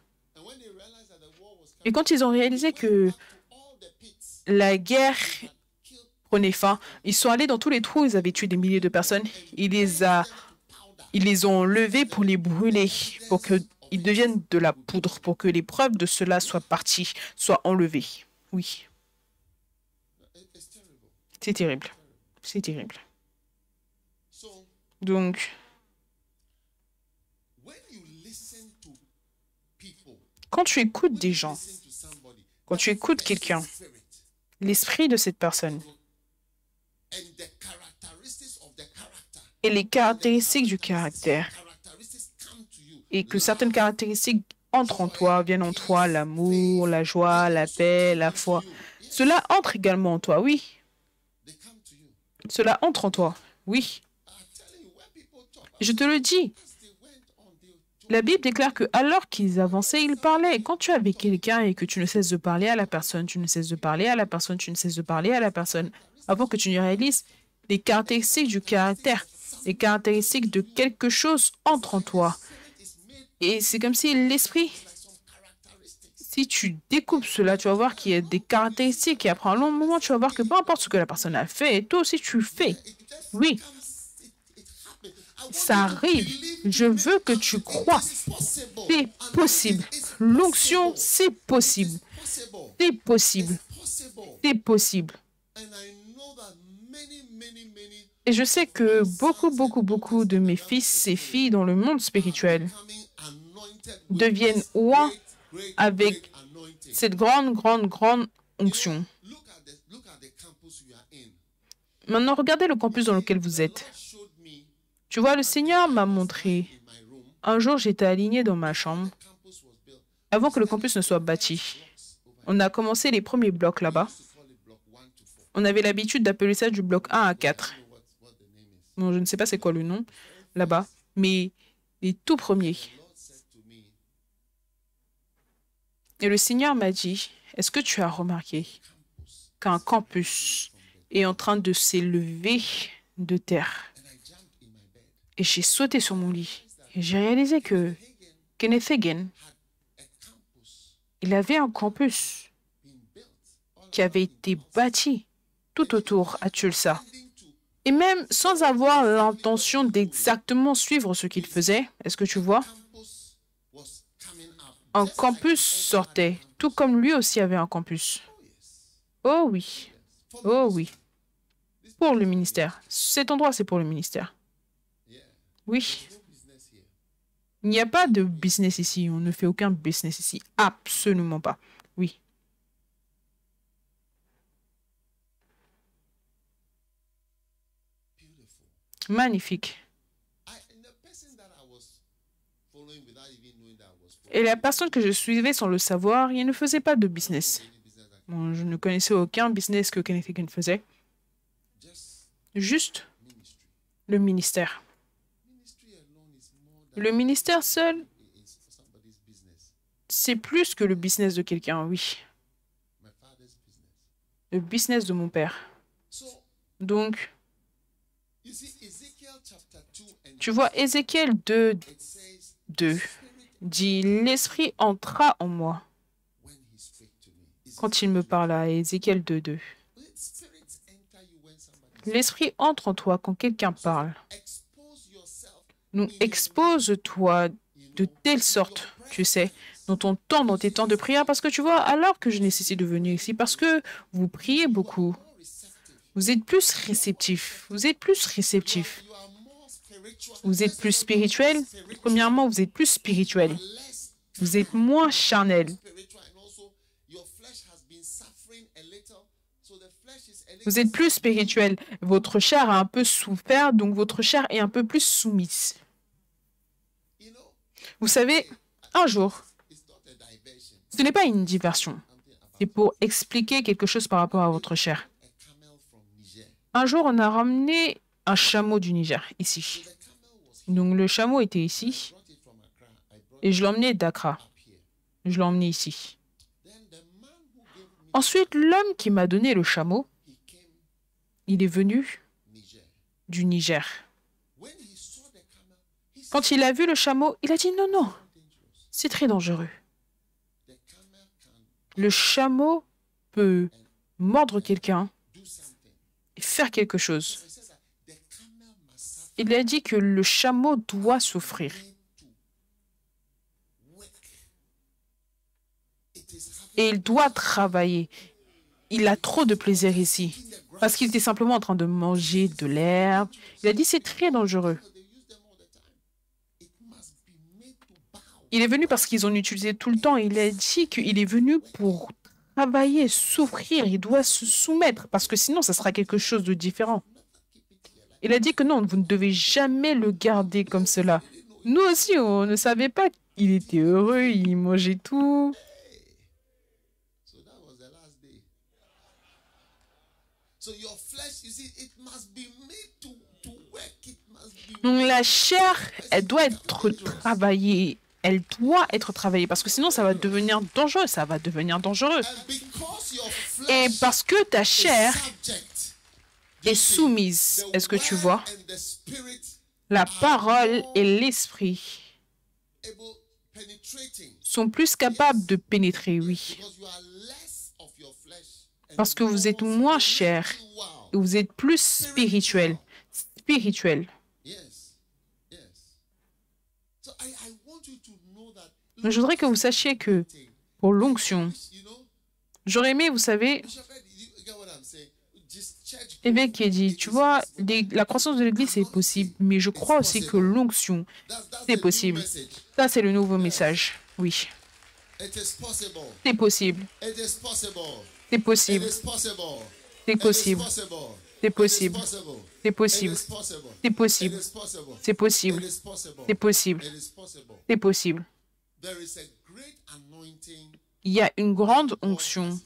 Et quand ils ont réalisé que la guerre prenait fin, ils sont allés dans tous les trous, ils avaient tué des milliers de personnes. Ils les ont levés pour les brûler, pour qu'ils deviennent de la poudre, pour que les preuves de cela soient parties, soient enlevées. Oui. C'est terrible. C'est terrible. Donc, quand tu écoutes des gens, quand tu écoutes quelqu'un, l'esprit de cette personne et les caractéristiques du caractère, et que certaines caractéristiques entrent en toi, viennent en toi, l'amour, la joie, la paix, la foi, cela entre également en toi, oui. Cela entre en toi, oui. Je te le dis. La Bible déclare que alors qu'ils avançaient, ils parlaient. Quand tu es avec quelqu'un et que tu ne cesses de parler à la personne, tu ne cesses de parler à la personne, tu ne cesses de parler à la personne, avant que tu ne réalises les caractéristiques du caractère, les caractéristiques de quelque chose entrent en toi. Et c'est comme si l'esprit, Si tu découpes cela, tu vas voir qu'il y a des caractéristiques et après un long moment, tu vas voir que peu importe ce que la personne a fait, toi aussi tu fais. Oui, ça arrive. Je veux que tu crois. C'est possible. L'onction, c'est possible. C'est possible. C'est possible. Et je sais que beaucoup de mes fils et filles dans le monde spirituel deviennent oints avec cette grande onction. Maintenant, regardez le campus dans lequel vous êtes. Tu vois, le Seigneur m'a montré. Un jour, j'étais aligné dans ma chambre avant que le campus ne soit bâti. On a commencé les premiers blocs là-bas. On avait l'habitude d'appeler ça du bloc 1 à 4. Bon, je ne sais pas c'est quoi le nom là-bas, mais les tout premiers. Et le Seigneur m'a dit, est-ce que tu as remarqué qu'un campus est en train de s'élever de terre? Et j'ai sauté sur mon lit. Et j'ai réalisé que Kenneth Hagin, il avait un campus qui avait été bâti tout autour à Tulsa. Et même sans avoir l'intention d'exactement suivre ce qu'il faisait, est-ce que tu vois? Un campus sortait, tout comme lui aussi avait un campus. Oh oui, oh oui. Pour le ministère. Cet endroit, c'est pour le ministère. Oui. Il n'y a pas de business ici. On ne fait aucun business ici. Absolument pas. Oui. Magnifique. Et la personne que je suivais sans le savoir, il ne faisait pas de business. Bon, je ne connaissais aucun business que Kenneth Hagin faisait. Juste le ministère. Le ministère seul, c'est plus que le business de quelqu'un, oui. Le business de mon père. Donc, tu vois, Ézéchiel 2 dit, l'Esprit entra en moi quand il me parla, Ézéchiel 2. L'Esprit entre en toi quand quelqu'un parle. Donc, expose-toi de telle sorte, tu sais, dans tes temps de prière, parce que tu vois, alors que je nécessite de venir ici, parce que vous priez beaucoup, vous êtes plus réceptif, vous êtes plus réceptif. Vous êtes plus spirituel. Premièrement, vous êtes plus spirituel. Vous êtes moins charnel. Vous êtes plus spirituel. Votre chair a un peu souffert, donc votre chair est un peu plus soumise. Vous savez, un jour, ce n'est pas une diversion. C'est pour expliquer quelque chose par rapport à votre chair. Un jour, on a ramené un chameau du Niger, ici. Donc, le chameau était ici. Et je l'ai emmené d'Accra. Je l'ai emmené ici. Ensuite, l'homme qui m'a donné le chameau, il est venu du Niger. Quand il a vu le chameau, il a dit non, non, c'est très dangereux. Le chameau peut mordre quelqu'un et faire quelque chose. Il a dit que le chameau doit souffrir. Et il doit travailler. Il a trop de plaisir ici. Parce qu'il était simplement en train de manger de l'herbe. Il a dit c'est très dangereux. Il est venu parce qu'ils ont utilisé tout le temps. Il a dit qu'il est venu pour travailler, souffrir. Il doit se soumettre parce que sinon, ça sera quelque chose de différent. Il a dit que non, vous ne devez jamais le garder comme cela. Nous aussi, on ne savait pas qu'il était heureux, il mangeait tout. Donc la chair, elle doit être travaillée. Elle doit être travaillée parce que sinon ça va devenir dangereux. Ça va devenir dangereux. Et parce que ta chair est soumise, est-ce que tu vois? La parole et l'esprit sont plus capables de pénétrer, oui. Parce que vous êtes moins chair et vous êtes plus spirituel. Spirituel. Donc, je voudrais que vous sachiez que pour l'onction, j'aurais aimé, vous savez, évêque qui a dit, tu vois, la croissance de l'Église, c'est possible, mais je crois aussi que l'onction, c'est possible. Ça, c'est le nouveau message. Oui. C'est possible. C'est possible. C'est possible. C'est possible. C'est possible. C'est possible. C'est possible. C'est possible. C'est possible. Il y a une grande onction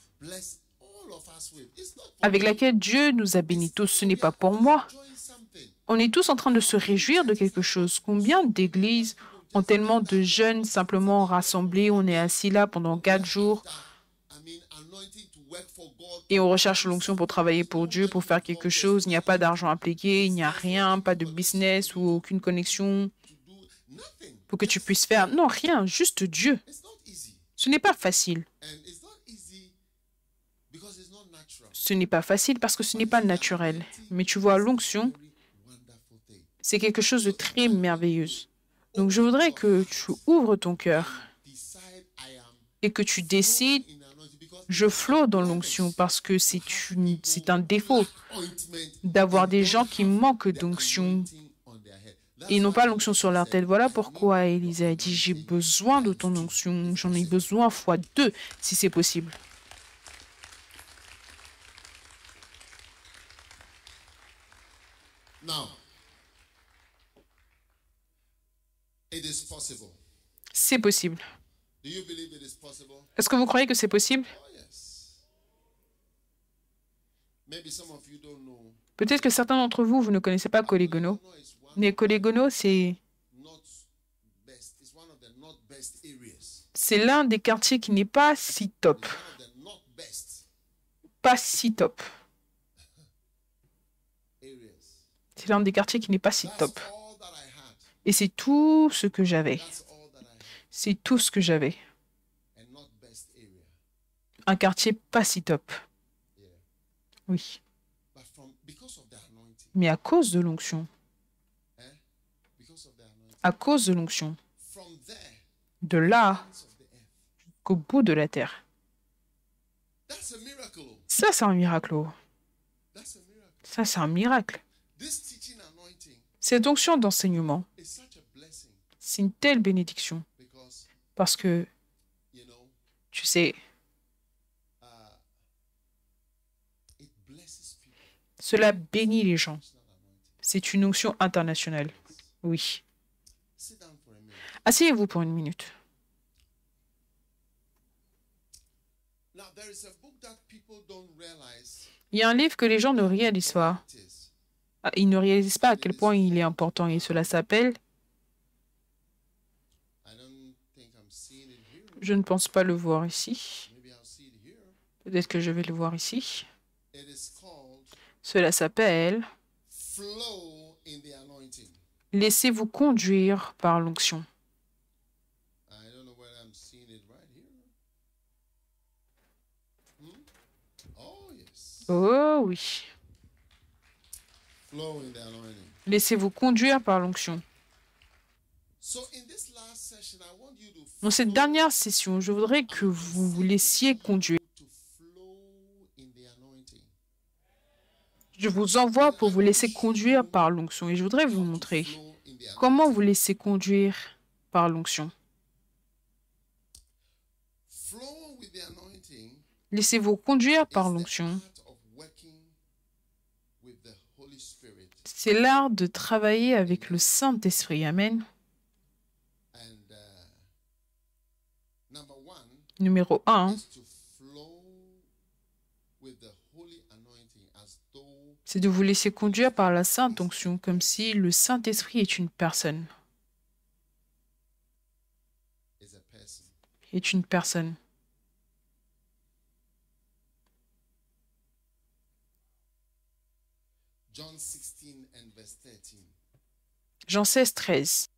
avec laquelle Dieu nous a bénis tous. Ce n'est pas pour moi. On est tous en train de se réjouir de quelque chose. Combien d'églises ont tellement de jeunes simplement rassemblés? On est assis là pendant 4 jours et on recherche l'onction pour travailler pour Dieu, pour faire quelque chose. Il n'y a pas d'argent impliqué, il n'y a rien, pas de business ou aucune connexion pour que tu puisses faire. Non, rien, juste Dieu. Ce n'est pas facile. Ce n'est pas facile parce que ce n'est pas naturel. Mais tu vois, l'onction, c'est quelque chose de très merveilleux. Donc, je voudrais que tu ouvres ton cœur et que tu décides, je flotte dans l'onction parce que c'est un défaut d'avoir des gens qui manquent d'onction. Ils n'ont pas l'onction sur leur tête. Voilà pourquoi Élisée a dit, j'ai besoin de ton onction. J'en ai besoin fois 2 si c'est possible. C'est possible. Est-ce que vous croyez que c'est possible? Peut-être que certains d'entre vous, vous ne connaissez pas Colégono. Mais Colégono, c'est l'un des quartiers qui n'est pas si top. Pas si top. C'est l'un des quartiers qui n'est pas si top. Et c'est tout ce que j'avais. C'est tout ce que j'avais. Un quartier pas si top. Oui. Mais à cause de l'onction, de là qu'au bout de la terre, ça c'est un miracle. Ça c'est un miracle. Cette onction d'enseignement, c'est une telle bénédiction parce que, tu sais, cela bénit les gens. C'est une onction internationale. Oui. Asseyez-vous pour une minute. Il y a un livre que les gens ne réalisent pas. Ils ne réalisent pas à quel point il est important et cela s'appelle... Je ne pense pas le voir ici. Peut-être que je vais le voir ici. Cela s'appelle « Laissez-vous conduire par l'onction ». Oh oui. Laissez-vous conduire par l'onction. Dans cette dernière session, je voudrais que vous vous laissiez conduire. Je vous envoie pour vous laisser conduire par l'onction et je voudrais vous montrer comment vous laisser conduire par l'onction. Laissez-vous conduire par l'onction. C'est l'art de travailler avec le Saint-Esprit. Amen. Numéro 1, c'est de vous laisser conduire par la Sainte Onction, comme si le Saint-Esprit est une personne. Est une personne. Jean 16, 13.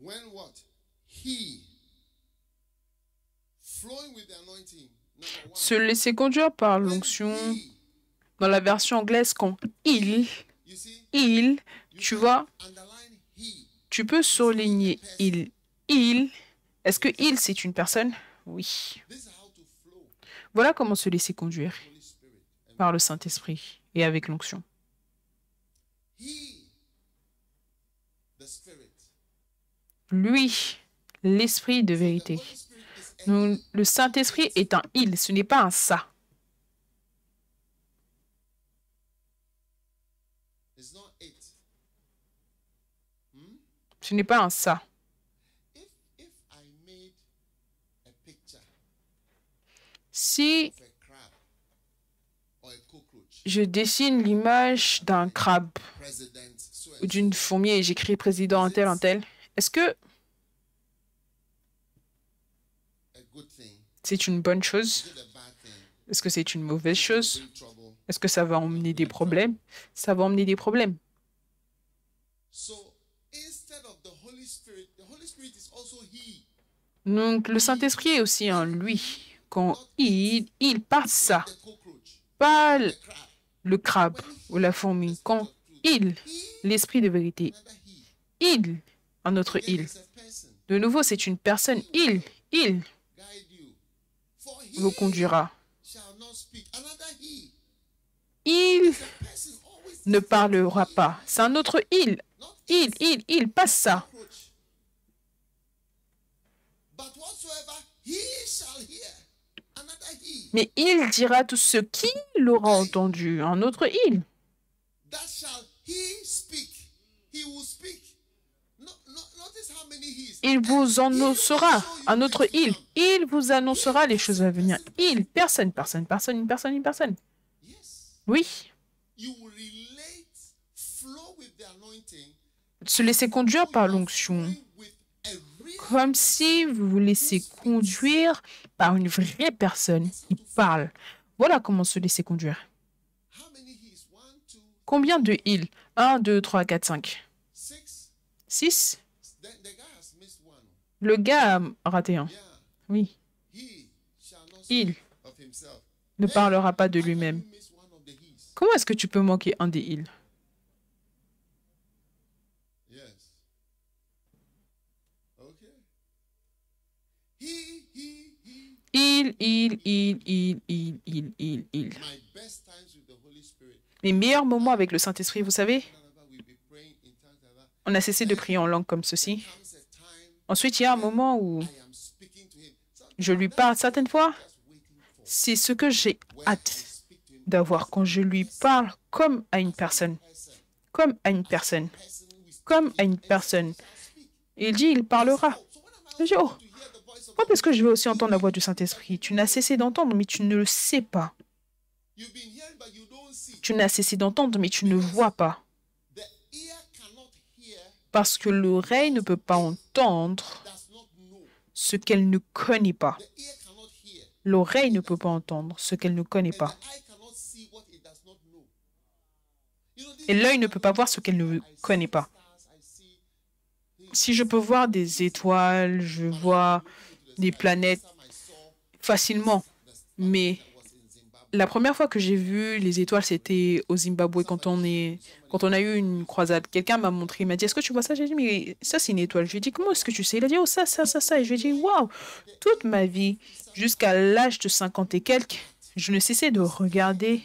when what? He, flowing with the anointing, number one. Se laisser conduire par When l'onction, he, dans la version anglaise, quand you see, il, you tu can vois, underline he. tu peux souligner il. Est-ce que il, c'est une personne? Oui. This is how to flow Voilà comment se laisser conduire Holy Spirit. And par le Saint-Esprit et avec l'onction. he, the Spirit. Lui, l'Esprit de The vérité. Holy Spirit is a Donc, he. le Saint-Esprit est un il, ce n'est pas un ça. It's not it. Ce n'est pas un ça. If I made a picture Si of a crab or a cockroach, je dessine l'image d'un crabe president, so ou d'une fourmi et j'écris président un tel, est-ce que a good thing, c'est une bonne chose? is it a bad thing? Est-ce que c'est une mauvaise chose? Bring trouble. Est-ce que ça va emmener des problèmes? Ça va emmener des problèmes. So instead of the Holy Spirit is also he. Donc, le Saint-Esprit est aussi un lui. Quand il passe ça, The cockroach, pas the crab. le crabe ou la fourmi. Quand il, l'Esprit de vérité, Another he. il, un autre Again, il. it's a person. De nouveau, c'est une personne. Il Guide you. For he vous conduira. shall not speak. Another he. Il It's a person always ne parlera pas. C'est un autre il. not Il passe ça. cockroach. But whatsoever he shall hear. Another he. Mais il dira tout ce qu'il aura entendu. Un autre il. That shall he speak. He will speak. Notice how many he's. Il vous annoncera. Un autre il. Il vous annoncera les choses à venir. Il, personne. Yes. Oui. You will relate, flow with the anointing. Se laisser conduire par l'onction. Flowing with a real Comme si vous vous laissez conduire par une vraie personne qui parle. Voilà comment se laisser conduire. how many he's? 1, 2, Combien de il? 1, 2, 3, 4, 5. 6. 6. The guy has missed one. Le gars a raté un. Yeah. Oui. He shall not Il speak of himself. ne parlera pas de How can lui-même. you miss one of the he's? Comment est-ce que tu peux manquer un des il? Yes. Okay. Il. My best times with the Holy Spirit. Les meilleurs moments avec le Saint-Esprit, vous savez, We'll be praying in tongues like that. on a cessé de prier en langue comme ceci. Comes a time Ensuite, il y a un moment où I am speaking to him. je lui parle. Certaines fois, Just waiting for c'est ce que j'ai when I hâte speak to him. d'avoir quand je lui parle comme à une personne. Comme à une personne. Person who is Comme à une personne. speak. Il dit, il parlera. So when am I Je dis, oh, to hear the voice of quand est-ce que je vais aussi entendre la voix du Saint-Esprit? Tu n'as cessé d'entendre, mais tu ne le sais pas. you've been hearing but you don't see? Tu n'as cessé d'entendre, mais tu ne vois pas. The ear cannot hear, Parce que l'oreille ne peut pas entendre does not know. ce qu'elle ne connaît pas. The ear cannot hear. L'oreille ne peut pas entendre ce qu'elle ne connaît And pas. the eye cannot see what it does not know. You know, this Et l'œil ne peut pas voir ce qu'elle ne I see connaît pas. stars, I see Si je peux voir des étoiles, je vois des planètes facilement. Mais la première fois que j'ai vu les étoiles, c'était au Zimbabwe quand on a eu une croisade. Quelqu'un m'a montré, il m'a dit, est-ce que tu vois ça? J'ai dit, mais ça, c'est une étoile. Je lui ai dit, comment est-ce que tu sais? Il a dit, oh, ça. Et je lui ai dit, waouh, toute ma vie, jusqu'à l'âge de 50 et quelques, je ne cessais de regarder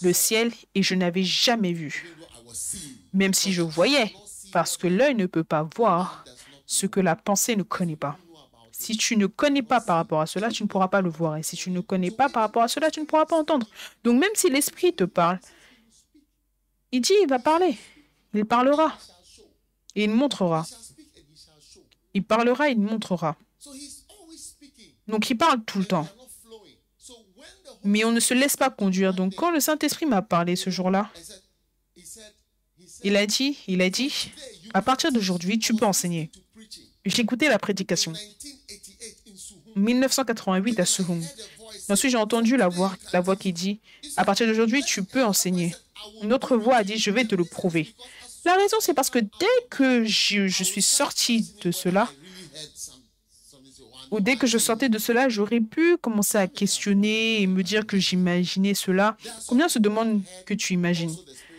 le ciel et je n'avais jamais vu, what I was seeing. même si je voyais, parce que l'œil ne peut pas voir ce que la pensée ne connaît pas. Si tu ne connais pas par rapport à cela, tu ne pourras pas le voir. Et si tu ne connais pas par rapport à cela, tu ne pourras pas entendre. Donc même si l'Esprit te parle, il dit, il va parler. Il parlera. Et il montrera. Shall speak and he shall show. Il parlera, il montrera. So he's always speaking. Donc il parle tout le temps. They're not flowing. So when the Holy Mais on ne se laisse pas conduire. Donc quand le Saint-Esprit m'a parlé ce jour-là, he said, il a dit, à partir d'aujourd'hui, tu peux enseigner. to preaching. J'ai écouté la prédication. 1988 in Suhum. 1988 à Suhum. Heard a voice. Ensuite, j'ai entendu la voix qui dit, à partir d'aujourd'hui, tu peux enseigner. Une autre voix a dit, je vais te le prouver. La raison, c'est parce que dès que je suis sortie de cela, ou dès que je sortais de cela, j'aurais pu commencer à questionner et me dire que j'imaginais cela. Combien se demandent que tu imagines?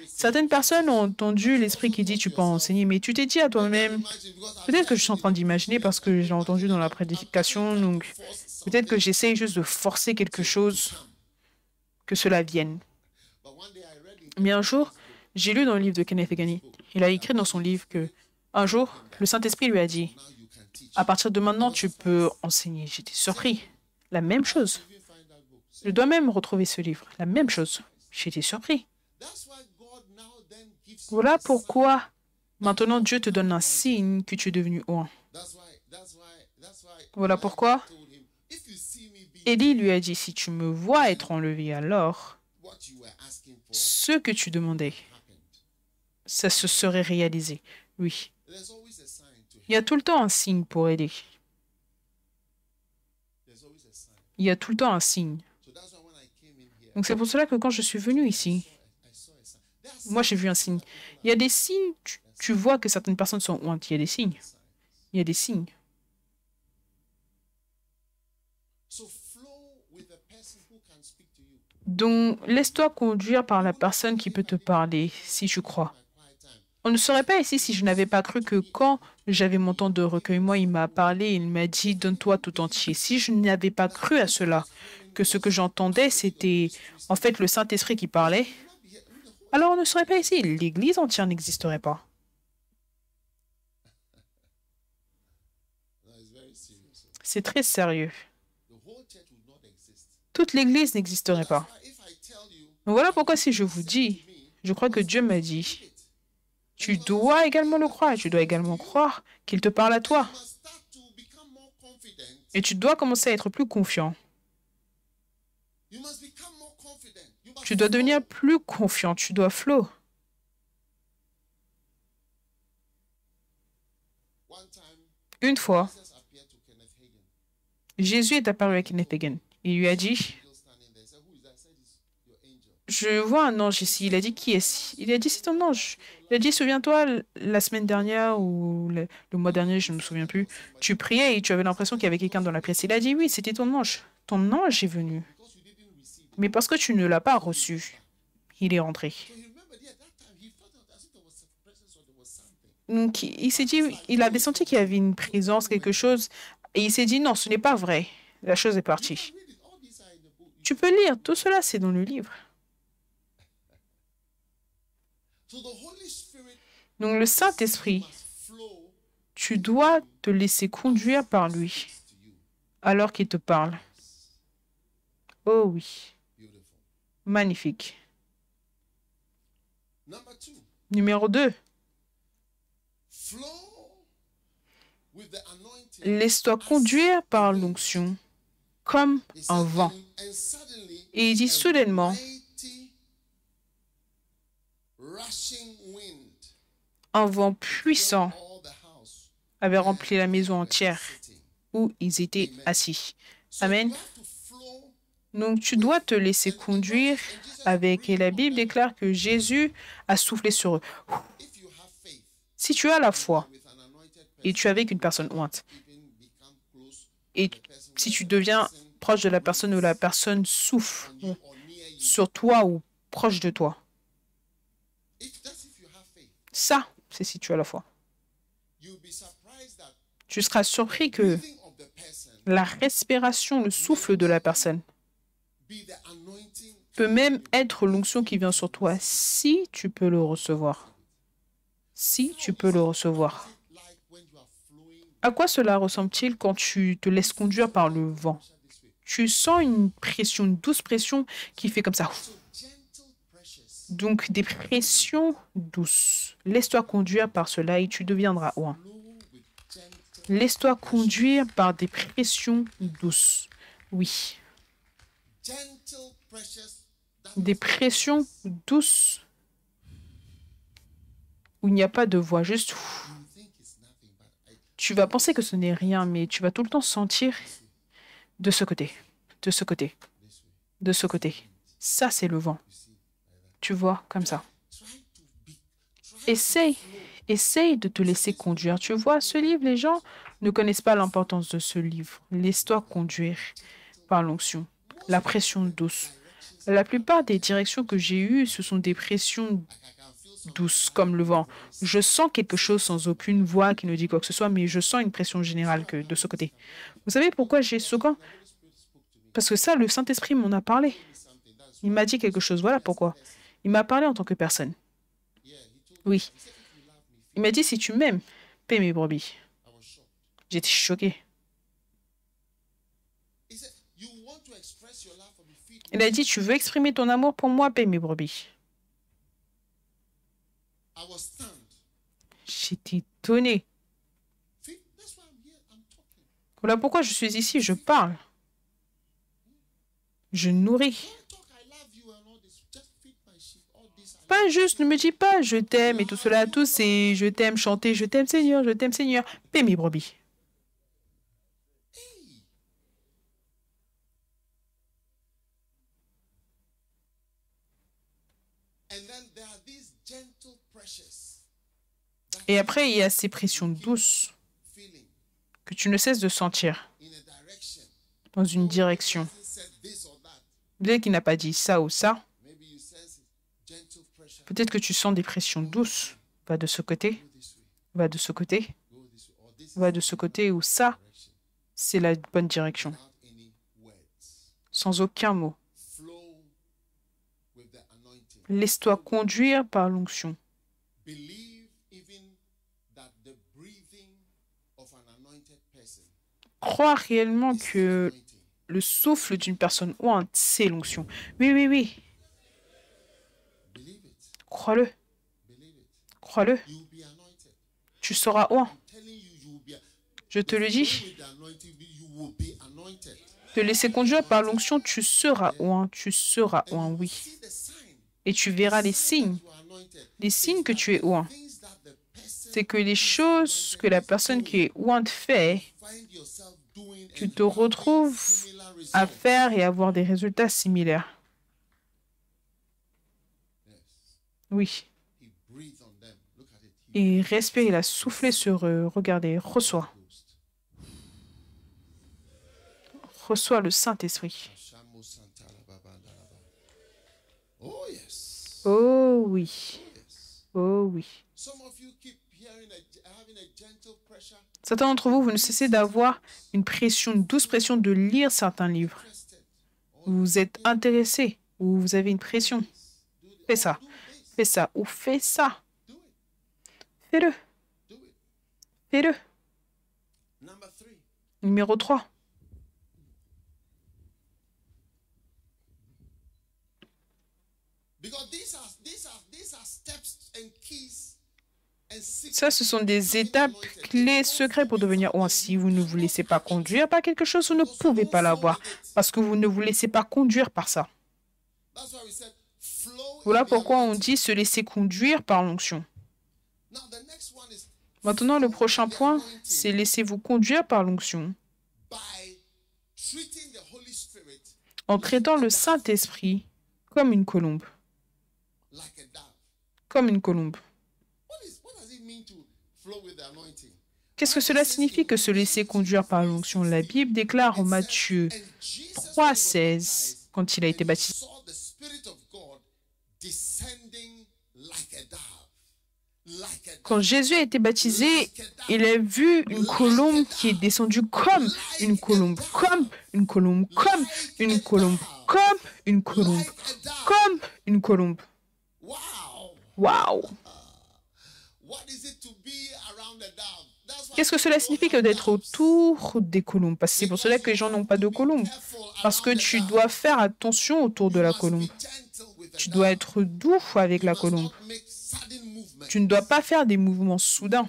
Certaines personnes ont entendu l'esprit qui dit tu peux enseigner, mais tu t'es dit à toi-même, peut-être que je suis en train d'imaginer parce que j'ai entendu dans la prédication, donc peut-être que j'essaye juste de forcer quelque chose, que cela vienne. Mais un jour, j'ai lu dans le livre de Kenneth Hagin, il a écrit dans son livre que un jour, le Saint-Esprit lui a dit, à partir de maintenant, tu peux enseigner. J'étais surpris. La même chose. Je dois même retrouver ce livre. La même chose. J'étais surpris. Voilà pourquoi maintenant Dieu te donne un signe que tu es devenu oint. Voilà pourquoi Élie lui a dit, si tu me vois être enlevé, alors ce que tu demandais, ça se serait réalisé. Oui. Il y a tout le temps un signe pour aider. Il y a tout le temps un signe. Donc c'est pour cela que quand je suis venu ici, moi j'ai vu un signe. Il y a des signes, tu vois que certaines personnes sont ointes. Il y a des signes. Il y a des signes. Donc laisse-toi conduire par la personne qui peut te parler, si tu crois. On ne serait pas ici si je n'avais pas cru que quand j'avais mon temps de recueillement, il m'a parlé, il m'a dit « donne-toi tout entier ». Si je n'avais pas cru à cela, que ce que j'entendais, c'était en fait le Saint-Esprit qui parlait, alors on ne serait pas ici. L'Église entière n'existerait pas. C'est très sérieux. Toute l'Église n'existerait pas. Voilà pourquoi si je vous dis, je crois que Dieu m'a dit, tu dois également le croire et tu dois également croire qu'il te parle à toi. Et tu dois commencer à être plus confiant. Tu dois devenir plus confiant, tu dois flow. Une fois, Jésus est apparu à Kenneth Hagin. Il lui a dit, je vois un ange ici. Il a dit, qui est-ce? Il a dit, c'est ton ange. Il a dit, souviens-toi, la semaine dernière ou le mois dernier, je ne me souviens plus, tu priais et tu avais l'impression qu'il y avait quelqu'un dans la pièce. Il a dit, oui, c'était ton ange. Ton ange est venu. Mais parce que tu ne l'as pas reçu, il est rentré. Donc, il s'est dit, il avait senti qu'il y avait une présence, quelque chose, et il s'est dit, non, ce n'est pas vrai. La chose est partie. Tu peux lire, tout cela, c'est dans le livre. Donc, le Saint-Esprit, tu dois te laisser conduire par lui alors qu'il te parle. Oh oui. Magnifique. Numéro 2. Laisse-toi conduire par l'onction comme un vent. Et il dit soudainement, un vent puissant avait rempli la maison entière où ils étaient assis. Amen. Donc tu dois te laisser conduire avec, et la Bible déclare que Jésus a soufflé sur eux. Si tu as la foi et tu es avec une personne ointe, et si tu deviens proche de la personne ou la personne souffle sur toi ou proche de toi, ça, c'est si tu as la foi. Tu seras surpris que la respiration, le souffle de la personne peut même être l'onction qui vient sur toi si tu peux le recevoir. Si tu peux le recevoir. À quoi cela ressemble-t-il quand tu te laisses conduire par le vent? Tu sens une pression, une douce pression qui fait comme ça. Donc, des pressions douces. Laisse-toi conduire par cela et tu deviendras oint. Laisse-toi conduire par des pressions douces. Oui. Des pressions douces où il n'y a pas de voix, juste... Tu vas penser que ce n'est rien, mais tu vas tout le temps sentir de ce côté, de ce côté, de ce côté. Ça, c'est le vent. Tu vois, comme ça. essaye de te laisser conduire. Tu vois, ce livre, les gens ne connaissent pas l'importance de ce livre. Laisse-toi conduire par l'onction, la pression douce. La plupart des directions que j'ai eues, ce sont des pressions douces, comme le vent. Je sens quelque chose sans aucune voix qui ne dit quoi que ce soit, mais je sens une pression générale de ce côté. Vous savez pourquoi j'ai ce camp? Parce que ça, le Saint-Esprit m'en a parlé. Il m'a dit quelque chose. Voilà pourquoi. Il m'a parlé en tant que personne. Oui. Il m'a dit, si tu m'aimes, paie mes brebis. J'étais choqué. Il a dit, tu veux exprimer ton amour pour moi, paie mes brebis. J'étais étonné. Voilà pourquoi je suis ici, je parle. Je nourris. Pas juste, ne me dis pas je t'aime et tout cela, tout c'est je t'aime chanter, je t'aime Seigneur, paie mes brebis. Et après, il y a ces pressions douces que tu ne cesses de sentir dans une direction. Dès qu'il n'a pas dit ça ou ça, peut-être que tu sens des pressions douces. Va de ce côté, va de ce côté, va de ce côté où ça, c'est la bonne direction. Sans aucun mot. Laisse-toi conduire par l'onction. Crois réellement que le souffle d'une personne ointe, c'est l'onction. Oui, oui, oui. Crois-le. Crois-le. Tu seras oint. Je te le dis. Te laisser conduire par l'onction, tu seras oint. Tu seras oint, oui. Et tu verras les signes. Les signes que tu es oint. C'est que les choses que la personne qui est ointe fait, tu te retrouves à faire et avoir des résultats similaires. Oui. Et respire, il a soufflé sur eux. Regardez, reçois. Reçois le Saint-Esprit. Oh oui. Oh oui. Certains d'entre vous, vous ne cessez d'avoir une pression, une douce pression de lire certains livres. Vous êtes intéressé ou vous avez une pression. Fais ça. Fais ça ou fais ça. Fais-le. Fais-le. Numéro 3. Ça, ce sont des étapes clés, secrets pour devenir oint. Si vous ne vous laissez pas conduire par quelque chose, vous ne pouvez pas l'avoir. Parce que vous ne vous laissez pas conduire par ça. Voilà pourquoi on dit se laisser conduire par l'onction. Maintenant, le prochain point, c'est laissez-vous conduire par l'onction en traitant le Saint-Esprit comme une colombe. Comme une colombe. Qu'est-ce que cela signifie que se laisser conduire par l'onction? La Bible déclare en Matthieu 3,16, quand il a été baptisé, quand Jésus a été baptisé, il a vu une colombe qui est descendue comme une colombe, comme une colombe, comme une colombe, comme une colombe, comme une colombe. Waouh! Qu'est-ce que cela signifie que d'être autour des colombes? Parce que c'est pour cela que les gens n'ont pas de colombes. Parce que tu dois faire attention autour de la colombe. Tu dois être doux avec la colombe. Tu ne dois pas faire des mouvements soudains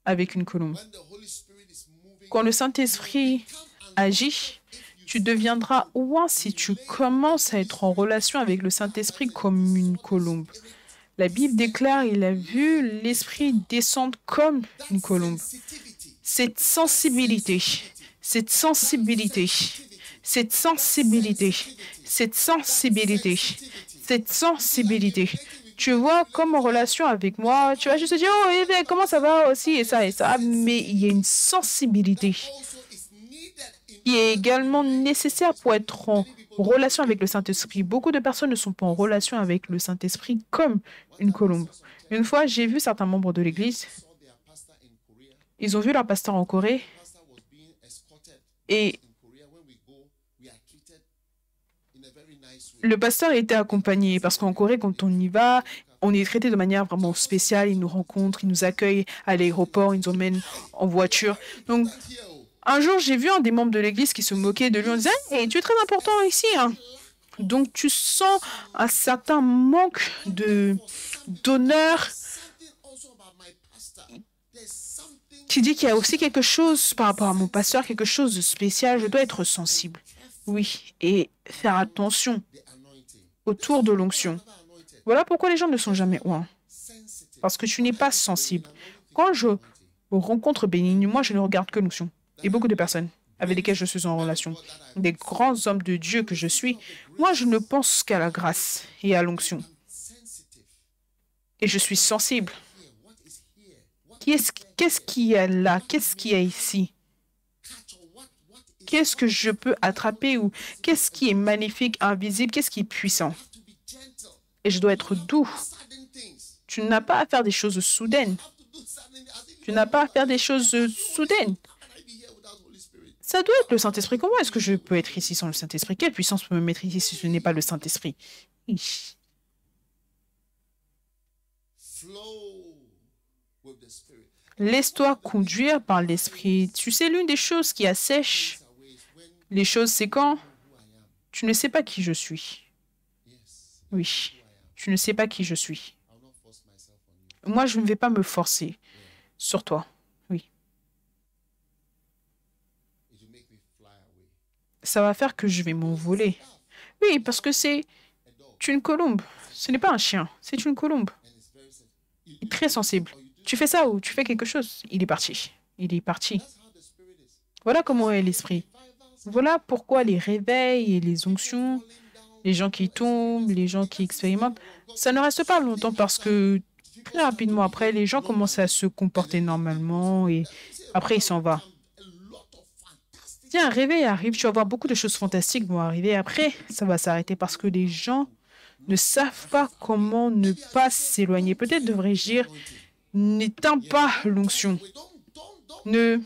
avec une colombe. Quand le Saint-Esprit agit, tu deviendras oint si tu commences à être en relation avec le Saint-Esprit comme une colombe. La Bible déclare, il a vu l'Esprit descendre comme une colombe. Cette sensibilité, cette sensibilité, cette sensibilité, cette sensibilité, cette sensibilité Tu vois, comme en relation avec moi, tu vas juste dire, oh, Eve, comment ça va aussi, et ça, et ça. Mais il y a une sensibilité qui est également nécessaire pour être en relation avec le Saint-Esprit. Beaucoup de personnes ne sont pas en relation avec le Saint-Esprit comme une colombe. Une fois, j'ai vu certains membres de l'Église, ils ont vu leur pasteur en Corée et le pasteur était accompagné parce qu'en Corée, quand on y va, on est traité de manière vraiment spéciale. Ils nous rencontrent, ils nous accueillent à l'aéroport, ils nous emmènent en voiture. Donc, un jour, j'ai vu un des membres de l'église qui se moquait de lui en disant hey, tu es très important ici. Hein. Donc, tu sens un certain manque d'honneur qui dit qu'il y a aussi quelque chose par rapport à mon pasteur, quelque chose de spécial. Je dois être sensible. Oui, et faire attention autour de l'onction. Voilà pourquoi les gens ne sont jamais oints. Parce que tu n'es pas sensible. Quand je rencontre bénigne, moi, je ne regarde que l'onction. Et beaucoup de personnes avec lesquelles je suis en relation, des grands hommes de Dieu que je suis, moi, je ne pense qu'à la grâce et à l'onction. Et je suis sensible. Qu'est-ce qu'il y a là? Qu'est-ce qu'il y a ici? Qu'est-ce que je peux attraper ou qu'est-ce qui est magnifique, invisible? Qu'est-ce qui est puissant? Et je dois être doux. Tu n'as pas à faire des choses soudaines. Tu n'as pas à faire des choses soudaines. Ça doit être le Saint-Esprit. Comment est-ce que je peux être ici sans le Saint-Esprit? Quelle puissance peut me mettre ici si ce n'est pas le Saint-Esprit? Laisse-toi conduire par l'Esprit. Tu sais, l'une des choses qui assèche les choses, c'est quand tu ne sais pas qui je suis. Oui, tu ne sais pas qui je suis. Moi, je ne vais pas me forcer sur toi. Oui. Ça va faire que je vais m'envoler. Oui, parce que c'est une colombe. Ce n'est pas un chien, c'est une colombe. Il est très sensible. Tu fais ça ou tu fais quelque chose, il est parti. Il est parti. Voilà comment est l'esprit. Voilà pourquoi les réveils et les onctions, les gens qui tombent, les gens qui expérimentent, ça ne reste pas longtemps parce que très rapidement après, les gens commencent à se comporter normalement et après, ils s'en vont. Si un réveil arrive, tu vas voir beaucoup de choses fantastiques vont arriver. Après, ça va s'arrêter parce que les gens ne savent pas comment ne pas s'éloigner. Peut-être devrais-je dire, n'éteins pas l'onction. Ne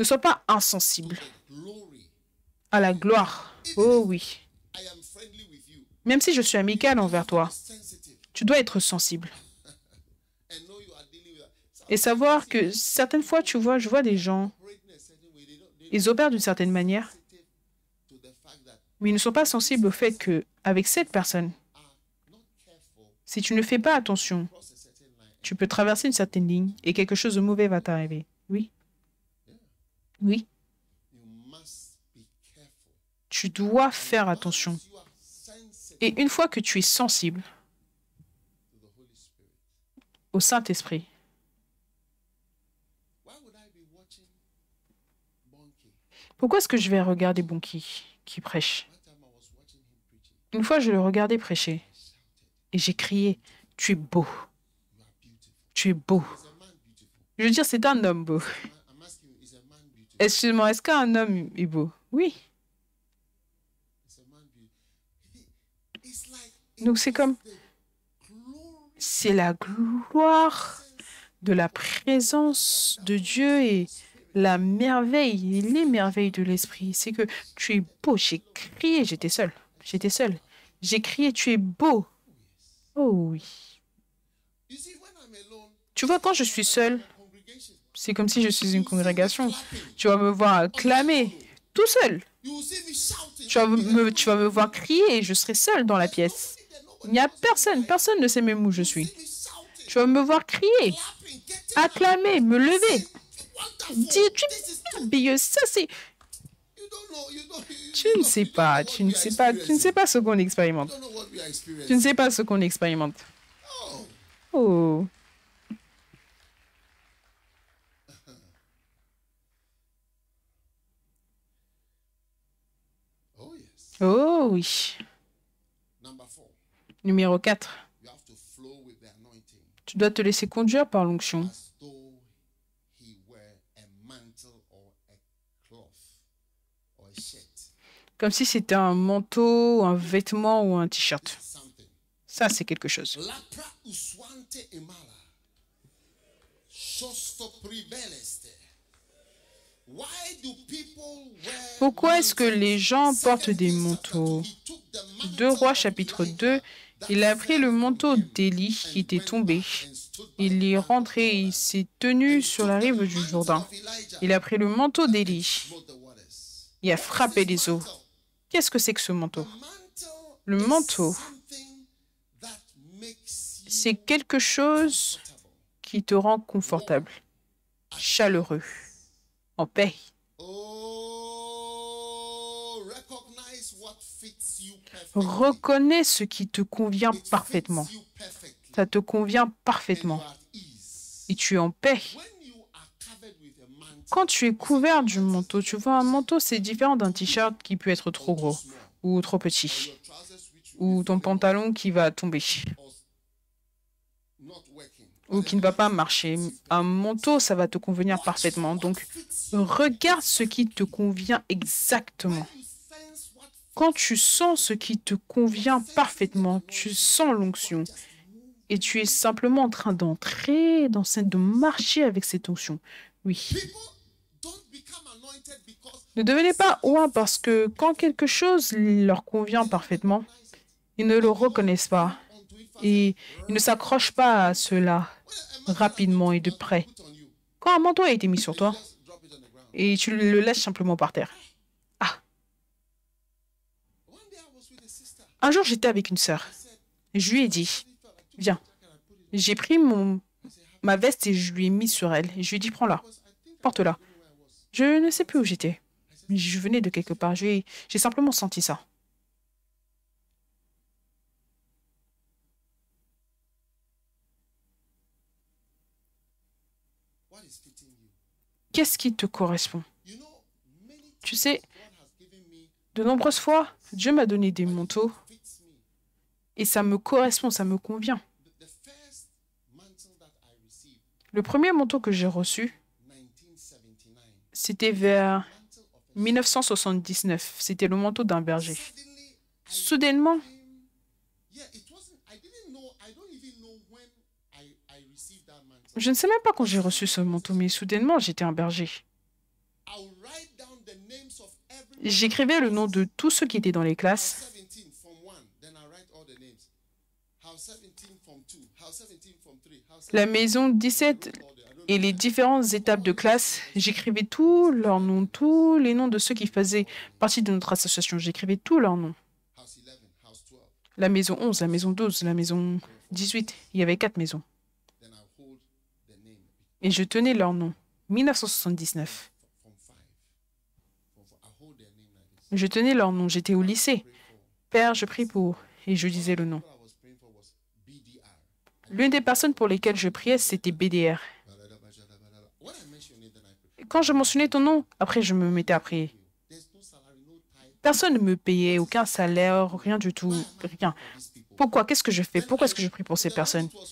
sois pas insensible à la gloire. Oh oui. Même si je suis amical envers toi, tu dois être sensible. Et savoir que certaines fois, je vois des gens, ils opèrent d'une certaine manière, mais ils ne sont pas sensibles au fait qu'avec cette personne, si tu ne fais pas attention, tu peux traverser une certaine ligne et quelque chose de mauvais va t'arriver. Oui. Oui. Tu dois faire attention. Et une fois que tu es sensible au Saint-Esprit, pourquoi est-ce que je vais regarder Bonki qui prêche? Une fois, je le regardais prêcher et j'ai crié, « Tu es beau. Tu es beau. » Je veux dire, c'est un homme beau. Excuse-moi, est-ce qu'un homme est beau? Oui. Donc c'est comme, c'est la gloire de la présence de Dieu et la merveille, et les merveilles de l'Esprit. C'est que tu es beau. J'ai crié, j'étais seule. J'étais seule. J'ai crié, tu es beau. Oh oui. Tu vois, quand je suis seule, c'est comme si je suis une congrégation. Tu vas me voir acclamer, tout seul. Tu vas me voir crier et je serai seule dans la pièce. Il n'y a personne. Personne ne sait même où je suis. Tu vas me voir crier, acclamer, me lever. Dire, tu es merveilleuse. Ça, c'est... Tu ne sais pas. Tu ne sais pas ce qu'on expérimente. Tu ne sais pas ce qu'on expérimente. Oh. Oh oui. Numéro 4. You have to flow with the anointing Tu dois te laisser conduire par l'onction, as though he were a mantle or a cloth or a shirt. comme si c'était un manteau, un vêtement ou un t-shirt. Something. Ça, c'est quelque chose. Lapra uswante imala. Shostopribeleste. Why do people wear Pourquoi est-ce que mantles? les gens portent des Second Kings manteaux? chapter 2, he took the mantle 2 Rois of chapitre Elijah 2, that il a pris fell le from manteau him d'Élie qui and était went tombé. back and stood by Il the est bank of rentré et il Jordan. s'est tenu And sur took la the rive du mantle Jourdain. of Elijah Il a pris le manteau and d'Élie smote the waters. et a What is frappé this les eaux. mantle? Qu'est-ce que c'est que ce The manteau? mantle Le is manteau, something that makes c'est you quelque chose comfortable. qui te rend confortable, chaleureux, en paix. Oh, recognize what fits you perfectly. Reconnais ce qui te convient It parfaitement. fits you perfectly. Ça te convient And you parfaitement are at ease. et tu es en paix. When you are covered with a mantle, Quand tu es couvert du manteau, tu vois, un manteau, c'est différent d'un t-shirt qui peut être trop gros ou trop petit, your trousers which will ou ton pantalon qui va tomber or not working. ou qui ne va pas marcher. Un manteau, ça va te convenir parfaitement. Donc, regarde ce qui te convient exactement. You sense what Quand tu sens ce qui te convient parfaitement, tu sens l'onction et tu es simplement en train d'entrer dans cette, de marcher avec cette onction. Oui. people don't become anointed because Ne devenez pas ouin parce que quand quelque chose leur convient parfaitement, ils ne le reconnaissent pas unto it fast. et ils ne s'accrochent pas à cela rapidement et de près. Put on you. Quand un manteau a été mis sur toi Just drop it on the ground. et tu le laisses simplement par terre. One day I was with a sister. Un jour, j'étais avec une sœur et je lui ai dit, viens. J'ai pris ma veste et je lui ai mis sur elle. Et je lui ai dit, prends-la, porte-la. Je ne sais plus où j'étais. Mais je venais de quelque part. J'ai simplement senti ça. What is fitting you? Qu'est-ce qui te correspond? You know, many Tu sais, God has given me de nombreuses fois, Dieu m'a donné des manteaux fits me. et ça me correspond, ça me convient. The first mantle that I received, Le premier manteau que j'ai reçu, 1979, c'était vers mantle of a 1979. C'était le manteau d'un berger. suddenly Soudainement, yeah, it wasn't I didn't know I don't even know when I received that mantle. je ne sais même pas quand j'ai reçu ce manteau, mais soudainement, j'étais un berger. I'll write down the names of every J'écrivais le nom de tous ceux qui étaient dans les classes. 17 from 1, then I write all the names. House 17 from 2, house 17 from 3, house La maison 17 et les différentes étapes de classe, j'écrivais tous leurs noms, tous les noms de ceux qui faisaient partie de notre association. J'écrivais tous leurs noms. house 11, house 12. La maison 11, la maison 12, la maison 18. Il y avait 4 maisons. Then I hold the name Et je tenais leurs noms. 1979. from 5. I hold their name like this. Je tenais leurs noms. J'étais au lycée. Pray for. Père, je prie pour. Et je disais le nom. What I was praying for was BDR. L'une des personnes pour lesquelles je priais, c'était BDR. When I mention it, then I pray. Et quand je mentionnais ton nom, après je me mettais à prier. There's no salary, no tithe. Personne ne me payait, aucun salaire, rien du tout, rien. These people. Pourquoi? Qu'est-ce que je fais? Pourquoi est-ce que je prie pour ces personnes? It was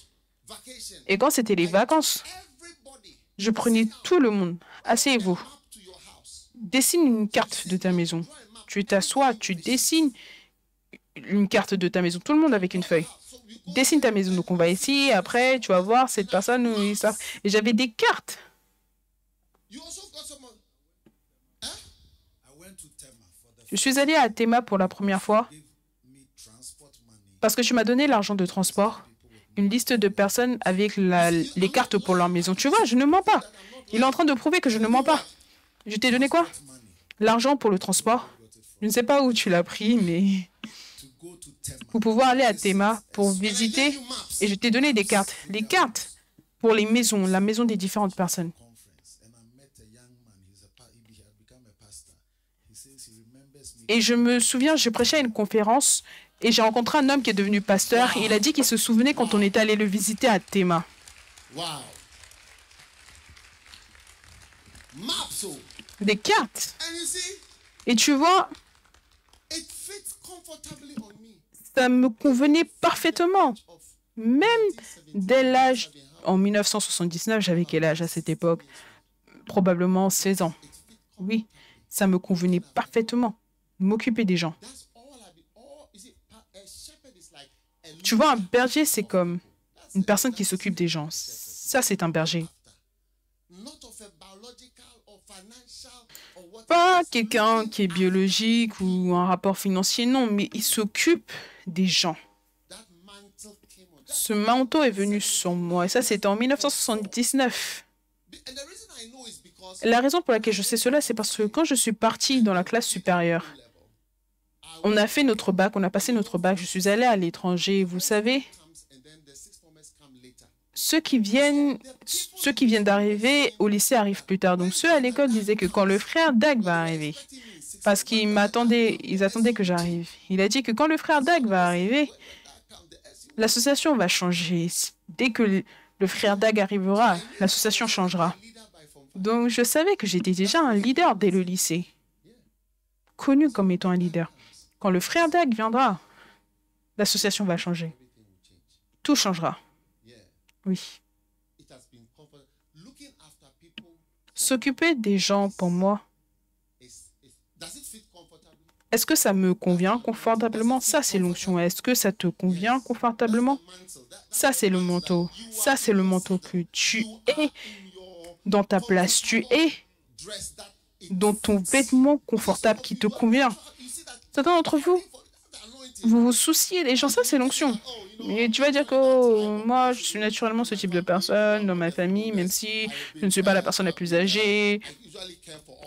vacation. Et quand c'était les vacances, Everybody je prenais tout le monde. Asseyez-vous. map to your house. Dessine une carte de ta maison. Tu t'assois, tu dessines une carte de ta maison. Tout le monde avec une feuille. So you go. Dessine ta maison. Donc on va ici, après tu vas voir cette personne où ils savent. Et j'avais des cartes. You also got someone. Huh? I went to Tema for the Je suis allée à Théma pour la première fois give me transport money. parce que tu m'as donné l'argent de transport. Une liste de personnes avec les cartes pour leur maison. Tu vois, je ne mens pas. Il est en train de prouver que je ne mens pas. Je t'ai donné quoi? Money L'argent pour le transport. Je ne sais pas où tu l'as pris, mais to go to Tema. pour pouvoir aller à Théma pour visiter. Et je t'ai donné des cartes. Les cartes pour les maisons, la maison des différentes personnes. Conference and I met a young man. He had become a pastor. He says he remembers me. Et je me souviens, je prêchais à une conférence et j'ai rencontré un homme qui est devenu pasteur. Et il a dit qu'il se souvenait quand on était allé le visiter à Théma. Wow. Maps. Oh. Des cartes. And you see, Et tu vois, it fits comfortably on me. Ça me convenait parfaitement. Même dès l'âge, en 1979, j'avais quel âge à cette époque? Probablement 16 ans. Oui, ça me convenait parfaitement. M'occuper des gens. Tu vois, un berger, c'est comme une personne qui s'occupe des gens. Ça, c'est un berger. Pas quelqu'un qui est biologique ou un rapport financier, non, mais il s'occupe des gens. Ce manteau est venu sur moi, et ça, c'était en 1979. La raison pour laquelle je sais cela, c'est parce que quand je suis partie dans la classe supérieure, on a fait notre bac, on a passé notre bac, je suis allée à l'étranger. Vous savez, ceux qui viennent d'arriver au lycée arrivent plus tard. Donc ceux à l'école disaient que quand le frère Dag va arriver, parce ils attendaient que j'arrive. Il a dit que quand le frère Dag va arriver, l'association va changer. Dès que le frère Dag arrivera, l'association changera. Donc je savais que j'étais déjà un leader dès le lycée, connu comme étant un leader. Quand le frère Dag viendra, l'association va changer. Tout changera. Oui. S'occuper des gens, pour moi, est-ce que ça me convient confortablement? Ça, c'est l'onction. Est-ce que ça te convient confortablement? Ça, c'est le manteau. Ça, c'est le manteau que tu es dans ta place. Tu es dans ton vêtement confortable qui te convient. Certains d'entre vous, vous vous souciez des gens. Ça, c'est l'onction. Et tu vas dire que moi, je suis naturellement ce type de personne dans ma famille, même si je ne suis pas la personne la plus âgée.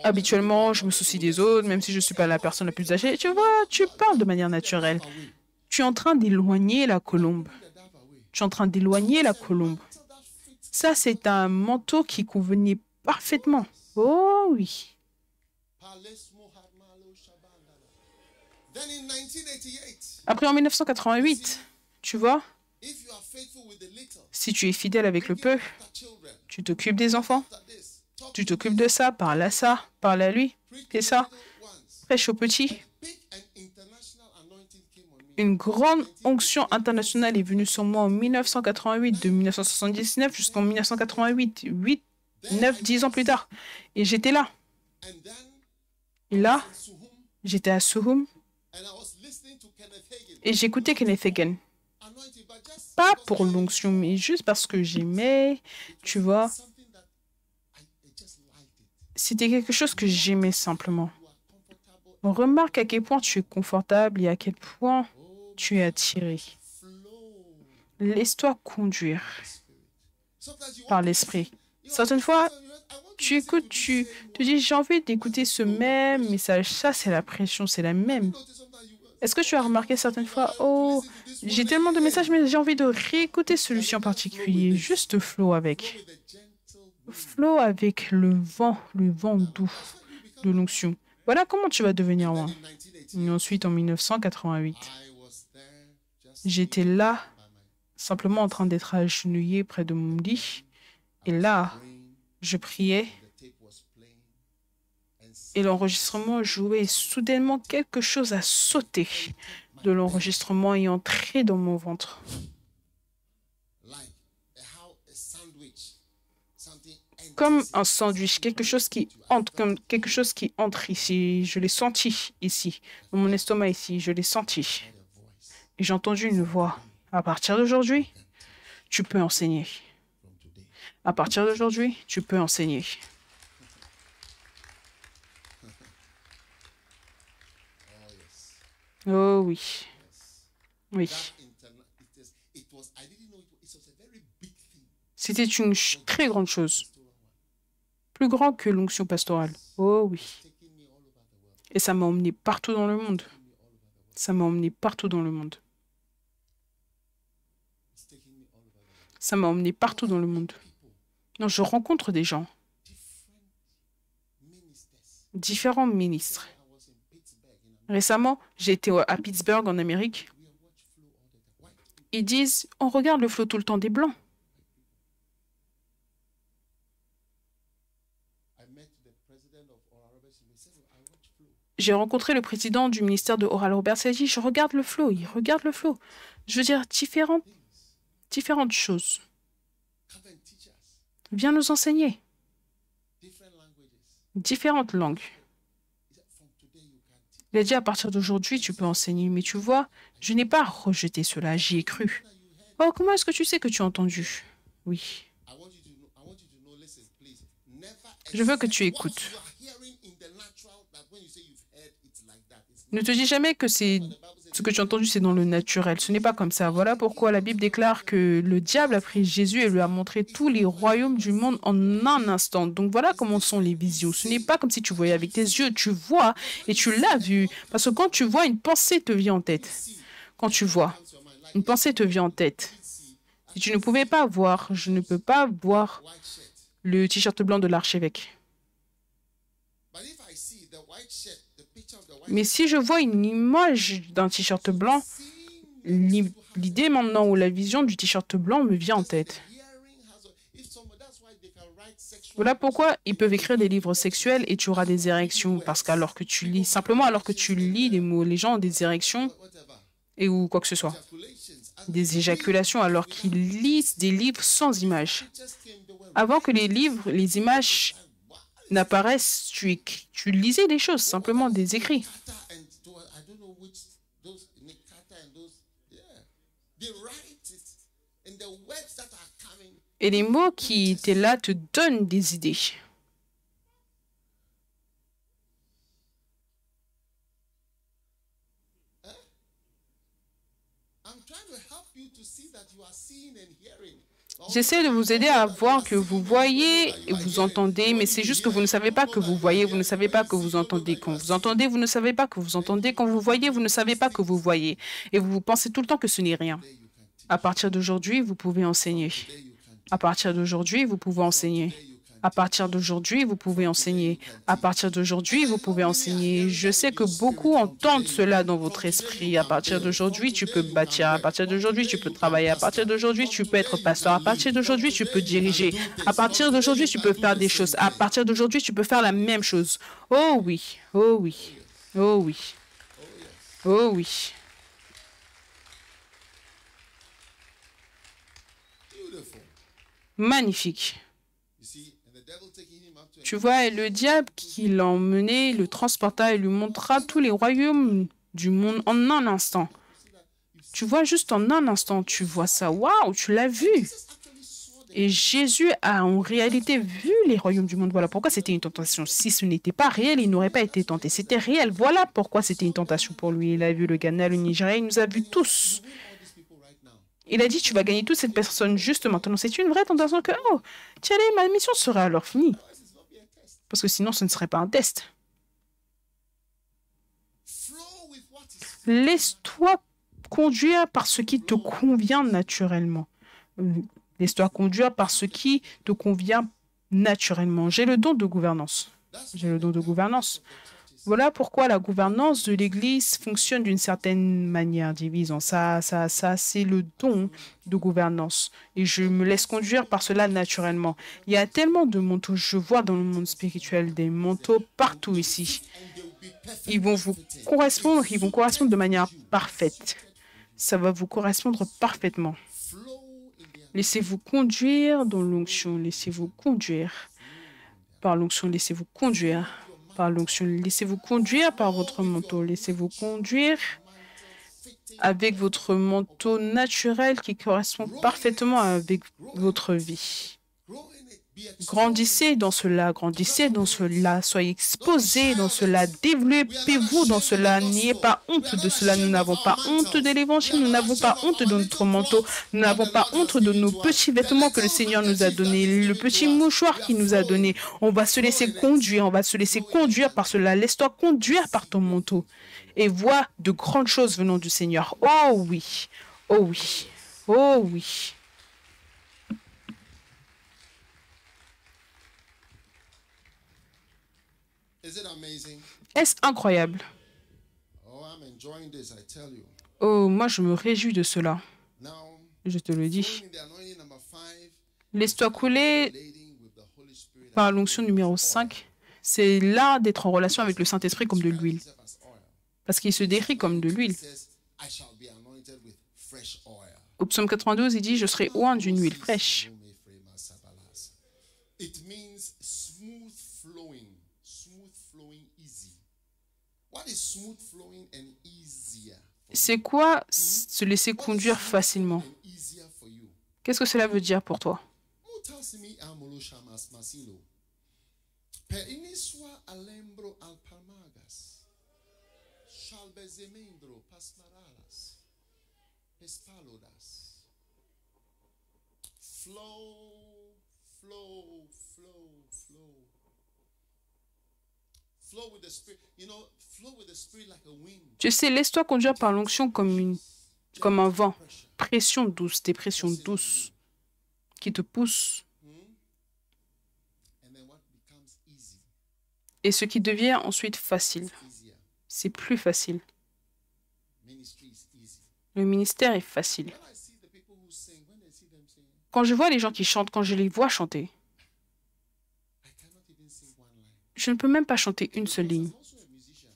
Habituellement, je me soucie des autres, même si je ne suis pas la personne la plus âgée. Tu vois, tu parles de manière naturelle. Tu es en train d'éloigner la colombe. Tu es en train d'éloigner la colombe. Ça, c'est un manteau qui convenait parfaitement. Oh oui. Après, en 1988, tu vois, si tu es fidèle avec le peu, tu t'occupes des enfants, tu t'occupes de ça, parle à lui, fais ça, prêche aux petits. Une grande onction internationale est venue sur moi en 1988, de 1979 jusqu'en 1988, 8, 9, 10 ans plus tard. Et j'étais là. Et là, j'étais à Suhum et j'écoutais Kenneth Hagin. Pas pour l'onction, mais juste parce que j'aimais, tu vois. C'était quelque chose que j'aimais simplement. Remarque à quel point tu es confortable et à quel point tu es attiré. Laisse-toi conduire par l'esprit. Certaines fois, tu écoutes, tu te dis, j'ai envie d'écouter ce même message. Ça, c'est la pression, c'est la même. Est-ce que tu as remarqué certaines fois, oh, j'ai tellement de messages, mais j'ai envie de réécouter celui-ci en particulier. Juste flow avec. Flow avec le vent doux de l'onction. Voilà comment tu vas devenir loin. Et ensuite, en 1988, j'étais là, simplement en train d'être agenouillé près de mon lit. Et là, je priais. Et l'enregistrement jouait. Et soudainement, quelque chose a sauté de l'enregistrement et entré dans mon ventre. Comme un sandwich, quelque chose qui entre, comme quelque chose qui entre ici. Je l'ai senti ici, dans mon estomac ici, je l'ai senti. Et j'ai entendu une voix. À partir d'aujourd'hui, tu peux enseigner. À partir d'aujourd'hui, tu peux enseigner. Oh oui. Oui. C'était une très grande chose. Plus grand que l'onction pastorale. Oh oui. Et ça m'a emmené partout dans le monde. Ça m'a emmené partout dans le monde. Ça m'a emmené partout dans le monde. Non, je rencontre des gens. Différents ministres. Récemment, j'ai été à Pittsburgh, en Amérique. Ils disent, on regarde le flot tout le temps des Blancs. J'ai rencontré le président du ministère de Oral Roberts. Il a dit, je regarde le flow, il regarde le flow. Je veux dire, différentes choses. Viens nous enseigner. Différentes langues. Il a dit, à partir d'aujourd'hui, tu peux enseigner. Mais tu vois, je n'ai pas rejeté cela, j'y ai cru. Oh, comment est-ce que tu sais que tu as entendu? Oui. Je veux que tu écoutes. Ne te dis jamais que ce que tu as entendu, c'est dans le naturel. Ce n'est pas comme ça. Voilà pourquoi la Bible déclare que le diable a pris Jésus et lui a montré tous les royaumes du monde en un instant. Donc voilà comment sont les visions. Ce n'est pas comme si tu voyais avec tes yeux. Tu vois et tu l'as vu. Parce que quand tu vois, une pensée te vient en tête. Quand tu vois, une pensée te vient en tête. Si tu ne pouvais pas voir, je ne peux pas voir le t-shirt blanc de l'archevêque. Mais si je vois une image d'un t-shirt blanc, l'idée maintenant ou la vision du t-shirt blanc me vient en tête. Voilà pourquoi ils peuvent écrire des livres sexuels et tu auras des érections. Parce qu'alors que tu lis, simplement alors que tu lis des mots, les gens ont des érections et ou quoi que ce soit. Des éjaculations alors qu'ils lisent des livres sans images. Avant que les images n'apparaissent, tu lisais des choses, simplement des écrits. Et les mots qui étaient là te donnent des idées. J'essaie de vous aider à voir que vous voyez et vous entendez, mais c'est juste que vous ne savez pas que vous voyez, vous ne savez pas que vous entendez. Quand vous entendez, vous ne savez pas que vous entendez. Quand vous voyez, vous ne savez pas que vous voyez. Et vous pensez tout le temps que ce n'est rien. À partir d'aujourd'hui, vous pouvez enseigner. À partir d'aujourd'hui, vous pouvez enseigner. À partir d'aujourd'hui, vous pouvez enseigner. À partir d'aujourd'hui, vous pouvez enseigner. Je sais que beaucoup entendent cela dans votre esprit. À partir d'aujourd'hui, tu peux bâtir. À partir d'aujourd'hui, tu peux travailler. À partir d'aujourd'hui, tu peux être pasteur. À partir d'aujourd'hui, tu peux diriger. À partir d'aujourd'hui, tu peux faire des choses. À partir d'aujourd'hui, tu peux faire la même chose. Oh oui, oh oui, oh oui, oh oui. Magnifique. Tu vois, et le diable qui l'a emmené, le transporta et lui montra tous les royaumes du monde en un instant. Tu vois, juste en un instant, tu vois ça. Waouh, tu l'as vu. Et Jésus a en réalité vu les royaumes du monde. Voilà pourquoi c'était une tentation. Si ce n'était pas réel, il n'aurait pas été tenté. C'était réel. Voilà pourquoi c'était une tentation pour lui. Il a vu le Ghana, le Nigeria, il nous a vus tous. Il a dit, tu vas gagner toute cette personne juste maintenant. C'est une vraie tentation que, oh, tiens, ma mission sera alors finie. Parce que sinon, ce ne serait pas un test. Laisse-toi conduire par ce qui te convient naturellement. Laisse-toi conduire par ce qui te convient naturellement. J'ai le don de gouvernance. J'ai le don de gouvernance. Voilà pourquoi la gouvernance de l'Église fonctionne d'une certaine manière, divisant ça, c'est le don de gouvernance. Et je me laisse conduire par cela naturellement. Il y a tellement de manteaux, je vois dans le monde spirituel des manteaux partout ici. Ils vont vous correspondre, de manière parfaite. Ça va vous correspondre parfaitement. Laissez-vous conduire dans l'onction, laissez-vous conduire par l'onction, laissez-vous conduire par l'onction. Laissez-vous conduire par votre manteau. Laissez-vous conduire avec votre manteau naturel qui correspond parfaitement avec votre vie. Grandissez dans cela, soyez exposés dans cela, développez-vous dans cela, n'ayez pas honte de cela, nous n'avons pas honte de l'évangile, nous n'avons pas honte de notre manteau, nous n'avons pas honte de nos petits vêtements que le Seigneur nous a donnés, le petit mouchoir qu'il nous a donné. On va se laisser conduire par cela, laisse-toi conduire par ton manteau et vois de grandes choses venant du Seigneur. Oh oui, oh oui, oh oui. Est-ce incroyable? Oh, moi je me réjouis de cela. Je te le dis. Laisse-toi couler par l'onction numéro 5. C'est l'art d'être en relation avec le Saint-Esprit comme de l'huile. Parce qu'il se décrit comme de l'huile. Au psaume 92, il dit, je serai oint d'une huile fraîche. It means smooth flowing, easy. What is smooth flowing and easier? C'est quoi se laisser conduire facilement? Qu'est-ce que cela veut dire pour toi? Tu sais, laisse-toi conduire par l'onction comme un vent. Pression douce, des pressions douces qui te poussent. Et ce qui devient ensuite facile. C'est plus facile. Le ministère est facile. Quand je vois les gens qui chantent, quand je les vois chanter, je ne peux même pas chanter une seule ligne.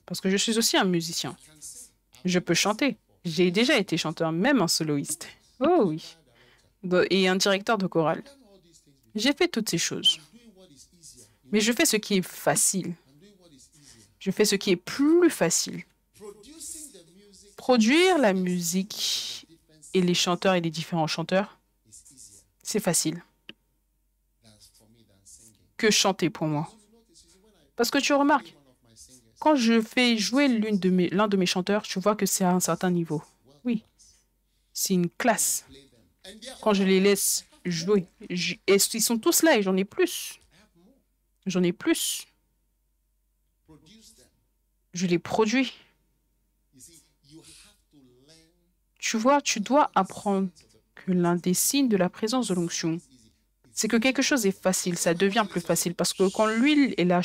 Parce que je suis aussi un musicien. Je peux chanter. J'ai déjà été chanteur, même un soloiste. Oh oui. Et un directeur de chorale. J'ai fait toutes ces choses. Mais je fais ce qui est facile. Je fais ce qui est plus facile. Produire la musique et les chanteurs et les différents chanteurs, c'est facile que chanter pour moi. Parce que tu remarques, quand je fais jouer l'un de mes chanteurs, tu vois que c'est à un certain niveau. Oui, c'est une classe. Quand je les laisse jouer, et ils sont tous là et j'en ai plus. J'en ai plus. Je les produis. Tu vois, tu dois apprendre que l'un des signes de la présence de l'onction, c'est que quelque chose est facile, ça devient plus facile. Parce que quand l'huile est là,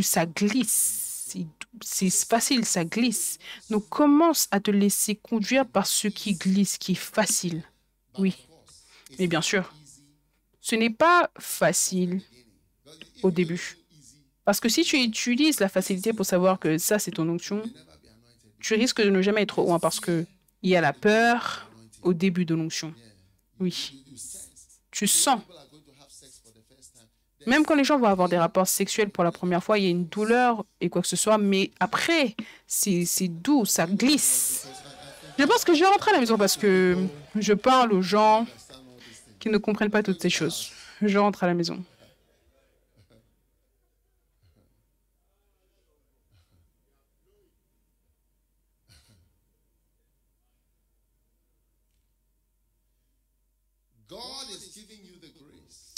ça glisse. C'est facile, ça glisse. Donc commence à te laisser conduire par ce qui glisse, qui est facile. Oui, mais bien sûr, ce n'est pas facile au début. Parce que si tu utilises la facilité pour savoir que ça, c'est ton onction, tu risques de ne jamais être loin parce qu'il y a la peur au début de l'onction. Oui. Tu sens. Même quand les gens vont avoir des rapports sexuels pour la première fois, il y a une douleur et quoi que ce soit, mais après, c'est doux, ça glisse. Je pense que je vais rentrer à la maison parce que je parle aux gens qui ne comprennent pas toutes ces choses. Je rentre à la maison.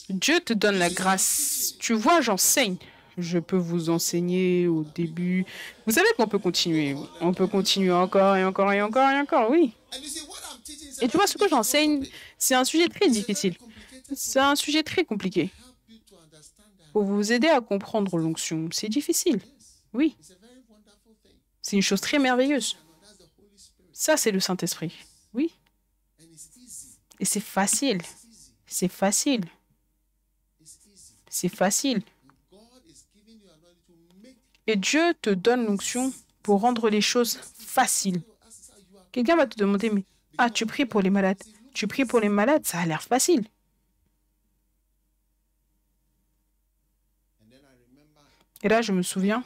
Dieu te donne la grâce. Tu vois, j'enseigne. Je peux vous enseigner au début. Vous savez qu'on peut continuer. On peut continuer encore et encore et encore et encore, oui. Et tu vois, ce que j'enseigne, c'est un sujet très difficile. C'est un sujet très compliqué. Pour vous aider à comprendre l'onction, c'est difficile. Oui. C'est une chose très merveilleuse. Ça, c'est le Saint-Esprit. Oui. Et c'est facile. C'est facile. C'est facile. Et Dieu te donne l'onction pour rendre les choses faciles. Quelqu'un va te demander, mais tu pries pour les malades. Tu pries pour les malades, ça a l'air facile. Et là, je me souviens,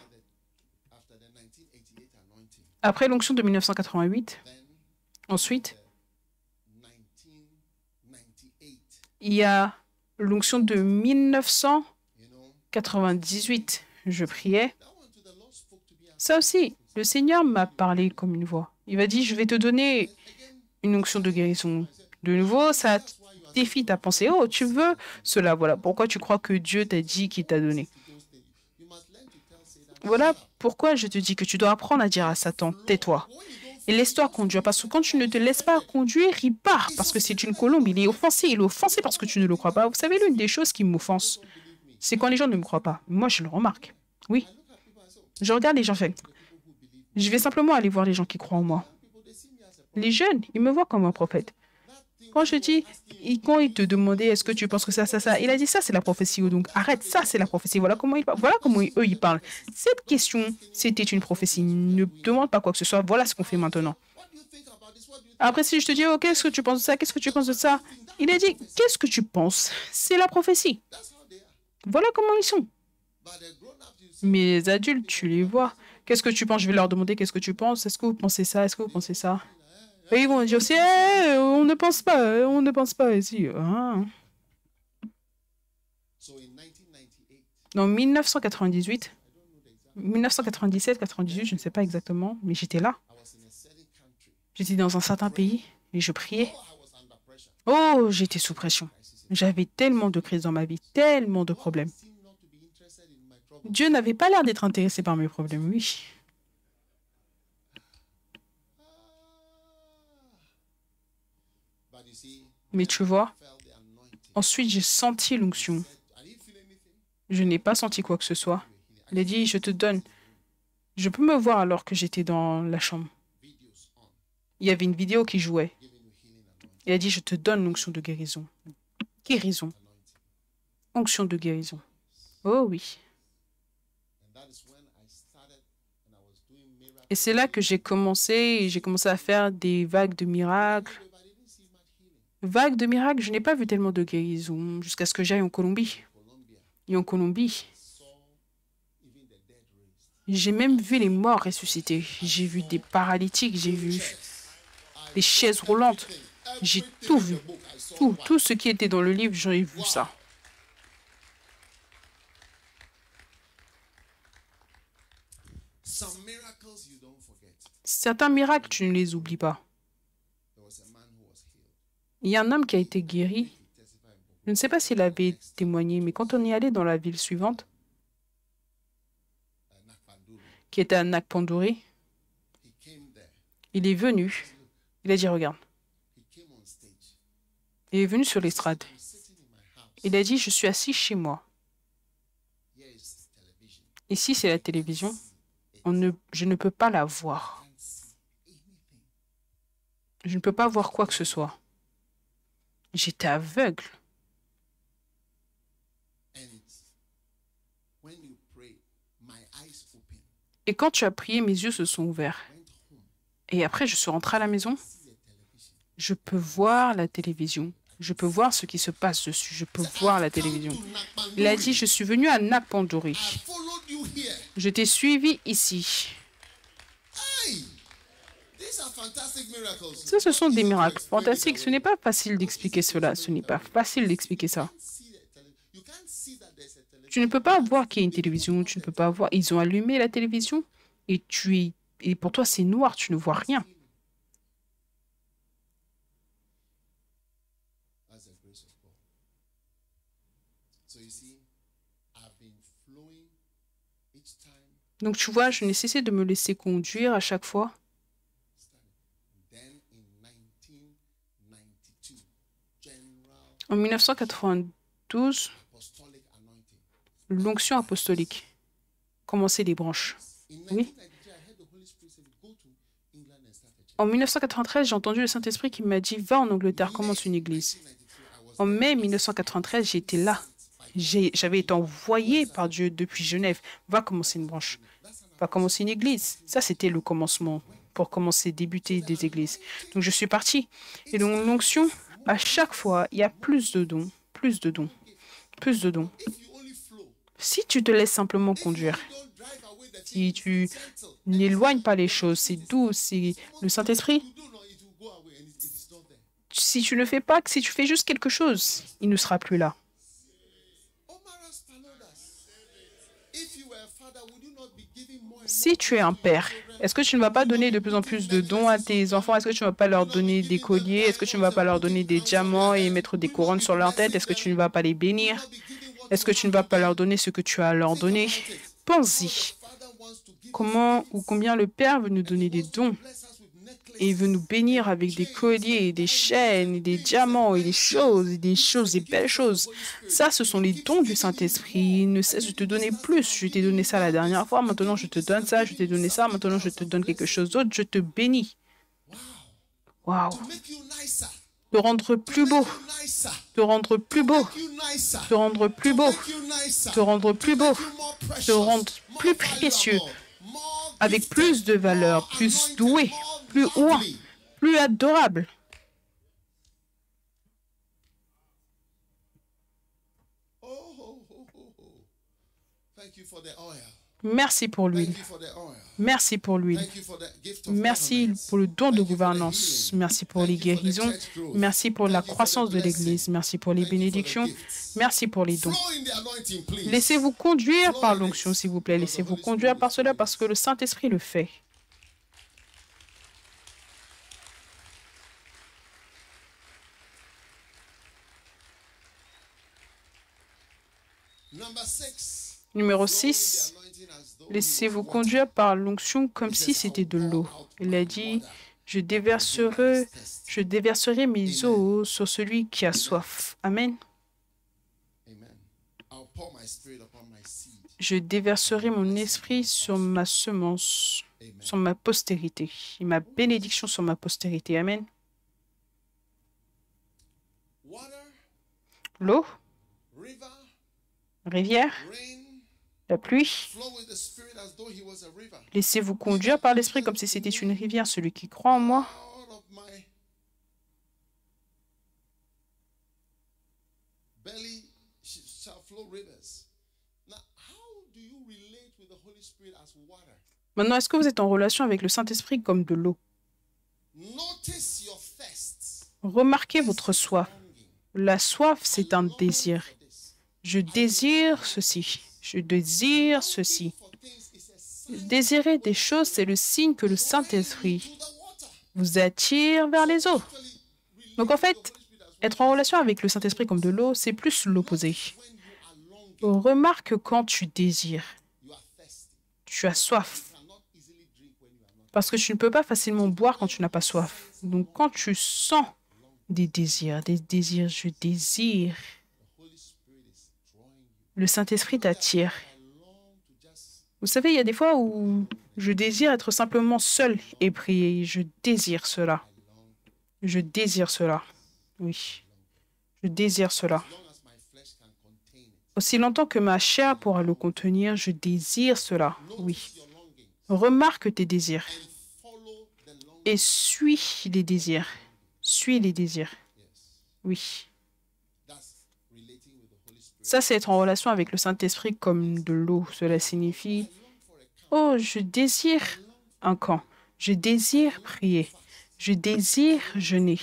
après l'onction de 1988, ensuite, il y a l'onction de 1998. Je priais. Ça aussi, le Seigneur m'a parlé comme une voix. Il m'a dit, je vais te donner une onction de guérison. De nouveau, ça défie ta pensée. Oh, tu veux cela, voilà. Pourquoi tu crois que Dieu t'a dit qu'il t'a donné? Voilà pourquoi je te dis que tu dois apprendre à dire à Satan, tais-toi. Et laisse-toi conduire, parce que quand tu ne te laisses pas conduire, il part, parce que c'est une colombe, il est offensé. Il est offensé parce que tu ne le crois pas. Vous savez, l'une des choses qui m'offense, c'est quand les gens ne me croient pas. Moi, je le remarque. Oui. Je regarde les gens, je vais simplement aller voir les gens qui croient en moi. Les jeunes, ils me voient comme un prophète. Quand je dis, quand il te demandait est-ce que tu penses que ça, il a dit ça c'est la prophétie. Donc arrête, ça c'est la prophétie. Voilà comment il parle. Voilà comment eux ils parlent. Cette question, c'était une prophétie. Ne demande pas quoi que ce soit. Voilà ce qu'on fait maintenant. Après, si je te dis, oh, qu'est-ce que tu penses de ça? Qu'est-ce que tu penses de ça? Il a dit, qu'est-ce que tu penses? C'est la prophétie. Voilà comment ils sont. Mais les adultes, tu les vois. Qu'est-ce que tu penses? Je vais leur demander, qu'est-ce que tu penses? Est-ce que vous pensez ça? Est-ce que vous pensez ça? Et ils vont dire aussi, on ne pense pas, on ne pense pas ici. Ah. En 1998, 1997, 98, je ne sais pas exactement, mais j'étais là. J'étais dans un certain pays et je priais. Oh, j'étais sous pression. J'avais tellement de crises dans ma vie, tellement de problèmes. Dieu n'avait pas l'air d'être intéressé par mes problèmes, oui. Mais tu vois, ensuite j'ai senti l'onction. Je n'ai pas senti quoi que ce soit. Il a dit, je te donne. Je peux me voir alors que j'étais dans la chambre. Il y avait une vidéo qui jouait. Il a dit, je te donne l'onction de guérison. Guérison. Onction de guérison. Oh oui. Et c'est là que j'ai commencé à faire des vagues de miracles. Vagues de miracles, je n'ai pas vu tellement de guérison jusqu'à ce que j'aille en Colombie. Et en Colombie, j'ai même vu les morts ressusciter. J'ai vu des paralytiques, j'ai vu des chaises roulantes. J'ai tout vu. Tout ce qui était dans le livre, j'ai vu ça. Certains miracles, tu ne les oublies pas. Il y a un homme qui a été guéri. Je ne sais pas s'il avait témoigné, mais quand on y allait dans la ville suivante, qui était à Nakpandori, il est venu. Il a dit, regarde. Il est venu sur l'estrade. Il a dit, je suis assis chez moi. Ici, c'est la télévision. Je ne peux pas la voir. Je ne peux pas voir quoi que ce soit. J'étais aveugle. Et quand tu as prié, mes yeux se sont ouverts. Et après, je suis rentrée à la maison. Je peux voir la télévision. Je peux voir ce qui se passe dessus. Je peux voir la télévision. Il a dit, je suis venu à Nakpandori. Je t'ai suivi ici. Ça, ce sont des miracles fantastiques. Ce n'est pas facile d'expliquer cela. Ce n'est pas facile d'expliquer ça. Tu ne peux pas voir qu'il y a une télévision. Tu ne peux pas voir. Ils ont allumé la télévision et et pour toi, c'est noir. Tu ne vois rien. Donc, tu vois, je n'ai cessé de me laisser conduire à chaque fois. En 1992, l'onction apostolique commençait des branches. Oui. En 1993, j'ai entendu le Saint-Esprit qui m'a dit « Va en Angleterre, commence une église ». En mai 1993, j'étais là. J'avais été envoyé par Dieu depuis Genève. Va commencer une branche. Va commencer une église. Ça, c'était le commencement pour commencer, débuter des églises. Donc, je suis partie. Et donc, l'onction, à chaque fois, il y a plus de dons, plus de dons, plus de dons. Si tu te laisses simplement conduire, si tu n'éloignes pas les choses, c'est doux, c'est le Saint-Esprit. Si tu ne fais pas, si tu fais juste quelque chose, il ne sera plus là. Si tu es un père, est-ce que tu ne vas pas donner de plus en plus de dons à tes enfants? Est-ce que tu ne vas pas leur donner des colliers? Est-ce que tu ne vas pas leur donner des diamants et mettre des couronnes sur leur tête? Est-ce que tu ne vas pas les bénir? Est-ce que tu ne vas pas leur donner ce que tu as à leur donner? Pense-y. Comment ou combien le Père veut nous donner des dons et il veut nous bénir avec des colliers, et des chaînes, et des diamants, et des belles choses. Ça, ce sont les dons du Saint-Esprit. Il ne cesse de te donner plus. Je t'ai donné ça la dernière fois, maintenant je te donne ça, je t'ai donné ça, maintenant je te donne quelque chose d'autre, je te bénis. Waouh! te rendre plus beau, make you nicer, te rendre plus beau, make you nicer, te rendre plus beau, make you nicer, te rendre plus beau, make you more te precious, rendre plus more précieux, valuable, more avec gifted, plus de valeur, more plus anointed, doué, more plus oint, lovely. plus adorable. Thank you for the oil. Merci pour l'huile. Thank you for the oil. Merci pour l'huile. Thank you for the gift of Merci governance. pour le don de Thank you for the gouvernance. healing. Merci pour les Thank you for the guérisons. church growth. Merci pour la Thank you for the croissance de blessing. l'Église. Merci pour les Thank you for the bénédictions. gifts. Merci pour les dons. Flow in the anointing, please. Laissez-vous conduire Flow par in l'onction, it, s'il vous plaît. because the Laissez-vous Holy conduire Spirit par is cela doing parce que it. le Saint-Esprit le fait. Number 6. Numéro Flow in 6. the anointing as though Laissez-vous you were conduire par l'onction comme He si says, c'était de "I'll l'eau. pour out Il a my dit, water je déverserai mes eaux sur celui qui a soif. Amen. Amen. I'll pour my spirit upon my seed. Je déverserai mon esprit sur ma semence, Amen. sur ma postérité, et ma bénédiction sur ma postérité. Amen. Water, L'eau, river, rivière, rain, la pluie. flow with the spirit as though he was a river. Laissez-vous conduire par l'esprit comme si c'était une rivière. Celui qui croit en moi, Out of my belly shall flow rivers. Now, how do you relate with the Holy Spirit as water? maintenant, est-ce que vous êtes en relation avec le Saint-Esprit comme de l'eau? Notice your thirst. Remarquez votre soif. La soif, c'est un désir. Je désire ceci. Je désire ceci. Désirer des choses, c'est le signe que le Saint-Esprit vous attire vers les eaux. Donc en fait, être en relation avec le Saint-Esprit comme de l'eau, c'est plus l'opposé. Remarque quand tu désires. Tu as soif. Parce que tu ne peux pas facilement boire quand tu n'as pas soif. Donc quand tu sens des désirs, je désire. Le Saint-Esprit t'attire. Vous savez, il y a des fois où je désire être simplement seul et prier. Je désire cela. Je désire cela. Oui. Je désire cela. Aussi longtemps que ma chair pourra le contenir, je désire cela. Oui. Remarque tes désirs. Et suis les désirs. Suis les désirs. Oui. Ça, c'est être en relation avec le Saint-Esprit comme de l'eau. Cela signifie, oh, je désire un camp. Je désire prier. Je désire jeûner.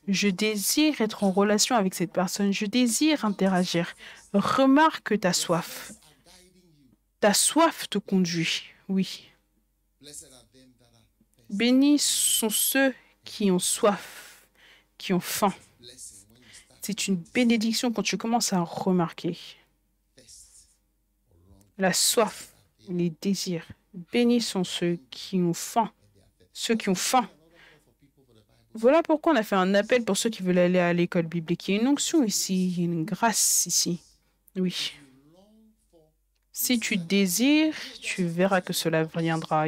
Je désire être en relation avec cette personne. Je désire interagir. Remarque ta soif. Ta soif te conduit. Oui. Bénis sont ceux qui ont soif, qui ont faim. C'est une bénédiction quand tu commences à remarquer la soif, les désirs. Bénis sont ceux qui ont faim, ceux qui ont faim. Voilà pourquoi on a fait un appel pour ceux qui veulent aller à l'école biblique. Il y a une onction ici, il y a une grâce ici. Oui. Si tu désires, tu verras que cela viendra.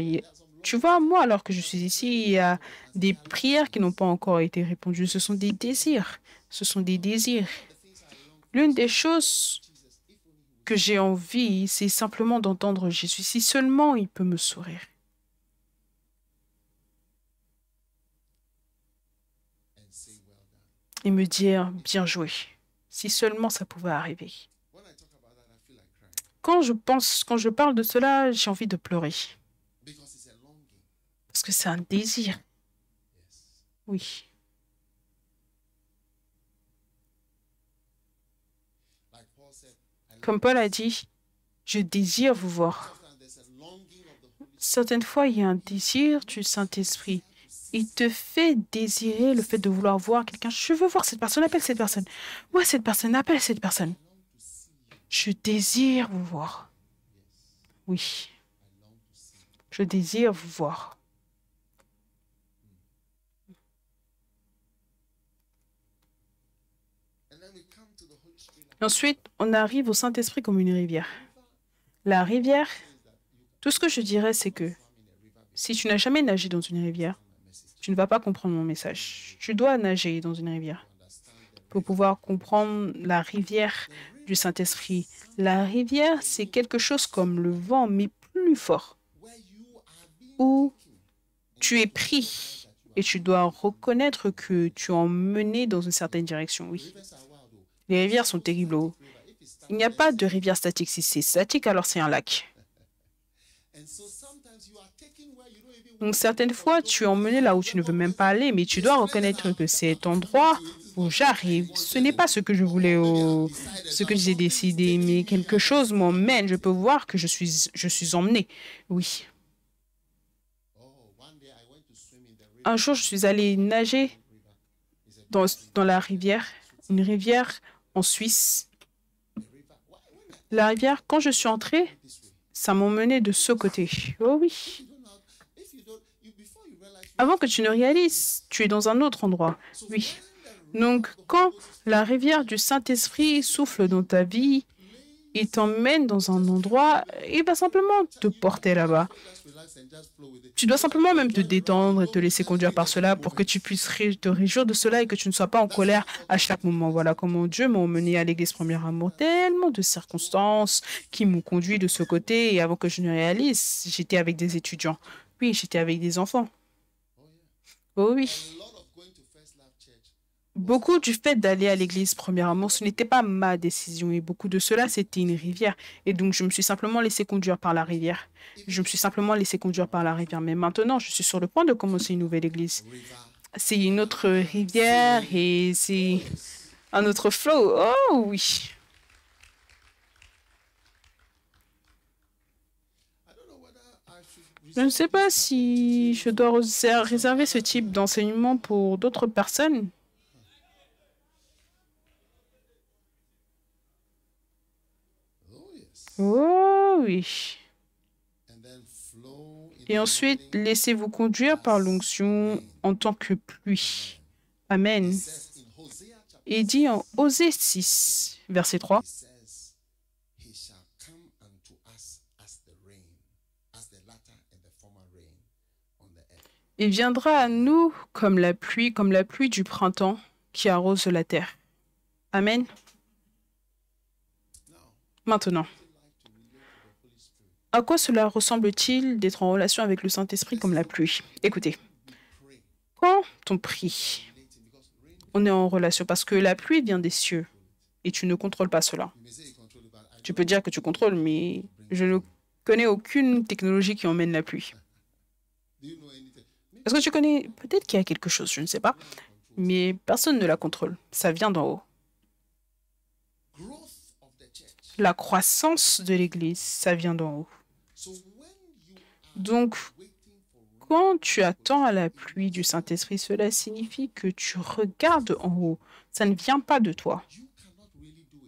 Tu vois, moi, alors que je suis ici, il y a des prières qui n'ont pas encore été répondues. Ce sont des désirs. Ce sont des désirs. L'une des choses que j'ai envie, c'est simplement d'entendre Jésus. Si seulement il peut me sourire. Et me dire, bien joué. Si seulement ça pouvait arriver. Quand je parle de cela, j'ai envie de pleurer. Parce que c'est un désir. Oui. Comme Paul a dit, je désire vous voir. Certaines fois, il y a un désir du Saint-Esprit. Il te fait désirer le fait de vouloir voir quelqu'un. Je veux voir cette personne, appelle cette personne. Ouais, cette personne, appelle cette personne. Je désire vous voir. Oui. Je désire vous voir. Ensuite, on arrive au Saint-Esprit comme une rivière. La rivière, tout ce que je dirais, c'est que si tu n'as jamais nagé dans une rivière, Tu ne vas pas comprendre mon message. Tu dois nager dans une rivière pour pouvoir comprendre la rivière du Saint-Esprit. La rivière, c'est quelque chose comme le vent, mais plus fort, où tu es pris et tu dois reconnaître que tu es emmené dans une certaine direction. Oui, les rivières sont terribles. Oh. Il n'y a pas de rivière statique. Si c'est statique, alors c'est un lac. Donc, certaines fois, tu es emmené là où tu ne veux même pas aller, mais tu dois reconnaître que cet endroit où j'arrive, ce n'est pas ce que je voulais, ce que j'ai décidé, mais quelque chose m'emmène. Je peux voir que je suis emmené. Oui. Un jour, je suis allé nager dans la rivière, une rivière en Suisse. La rivière, quand je suis entrée, ça m'emmenait de ce côté. Oh oui. Avant que tu ne réalises, tu es dans un autre endroit. Oui. Donc, quand la rivière du Saint-Esprit souffle dans ta vie, il t'emmène dans un endroit, il va simplement te porter là-bas. Tu dois simplement même te détendre et te laisser conduire par cela pour que tu puisses te réjouir de cela et que tu ne sois pas en colère à chaque moment. Voilà comment Dieu m'a emmené à l'Église Premier Amour. Tellement de circonstances qui m'ont conduit de ce côté et avant que je ne réalise, j'étais avec des étudiants. Oui, j'étais avec des enfants. Oh oui. Beaucoup du fait d'aller à l'église Premier Amour, ce n'était pas ma décision et beaucoup de cela, c'était une rivière. Et donc, je me suis simplement laissé conduire par la rivière. Je me suis simplement laissé conduire par la rivière. Mais maintenant, je suis sur le point de commencer une nouvelle église. C'est une autre rivière et c'est un autre flot. Oh oui. Je ne sais pas si je dois réserver ce type d'enseignement pour d'autres personnes. Oh oui. Et ensuite, laissez-vous conduire par l'onction en tant que pluie. Amen. Et il dit en Osée 6, verset 3, il viendra à nous comme la pluie du printemps qui arrose la terre. Amen. Maintenant, à quoi cela ressemble-t-il d'être en relation avec le Saint-Esprit comme la pluie? Écoutez, quand on prie, on est en relation parce que la pluie vient des cieux et tu ne contrôles pas cela. Tu peux dire que tu contrôles, mais je ne connais aucune technologie qui emmène la pluie. Est-ce que tu connais? Peut-être qu'il y a quelque chose, je ne sais pas, mais personne ne la contrôle. Ça vient d'en haut. La croissance de l'Église, ça vient d'en haut. Donc, quand tu attends à la pluie du Saint-Esprit, cela signifie que tu regardes en haut. Ça ne vient pas de toi.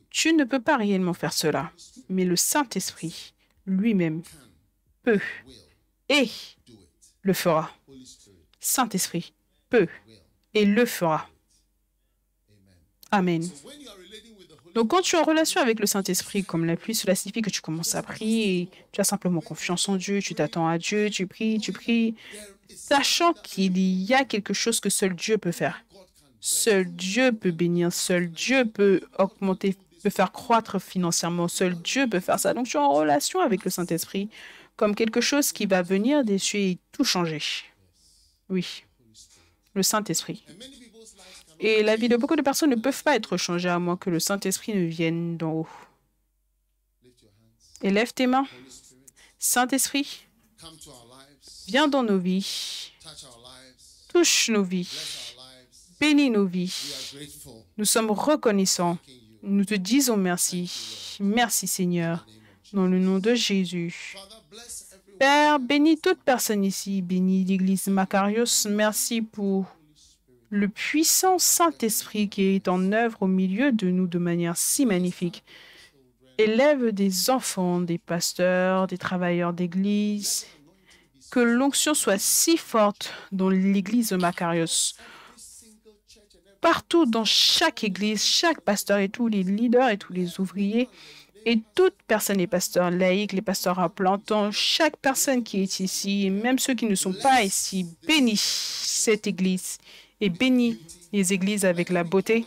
Tu ne peux pas réellement faire cela, mais le Saint-Esprit lui-même peut et le fera. Saint-Esprit peut et le fera. Amen. Donc, quand tu es en relation avec le Saint-Esprit comme la pluie, cela signifie que tu commences à prier, tu as simplement confiance en Dieu, tu t'attends à Dieu, tu pries, sachant qu'il y a quelque chose que seul Dieu peut faire. Seul Dieu peut bénir, seul Dieu peut augmenter, peut faire croître financièrement, seul Dieu peut faire ça. Donc, tu es en relation avec le Saint-Esprit comme quelque chose qui va venir des cieux et tout changer. Oui, le Saint-Esprit. Et la vie de beaucoup de personnes ne peuvent pas être changées à moins que le Saint-Esprit ne vienne d'en haut. Élève tes mains. Saint-Esprit, viens dans nos vies. Touche nos vies. Bénis nos vies. Nous sommes reconnaissants. Nous te disons merci. Merci Seigneur. Dans le nom de Jésus. Père, bénis toute personne ici. Bénis l'Église Makarios. Merci pour le puissant Saint-Esprit qui est en œuvre au milieu de nous de manière si magnifique. Élève des enfants, des pasteurs, des travailleurs d'église. Que l'onction soit si forte dans l'église de Makarios. Partout dans chaque église, chaque pasteur et tous les leaders et tous les ouvriers, Et toute personne, les pasteurs laïcs, les pasteurs à plein temps, chaque personne qui est ici, et même ceux qui ne sont pas ici, bénis cette Église et bénis les églises avec la beauté.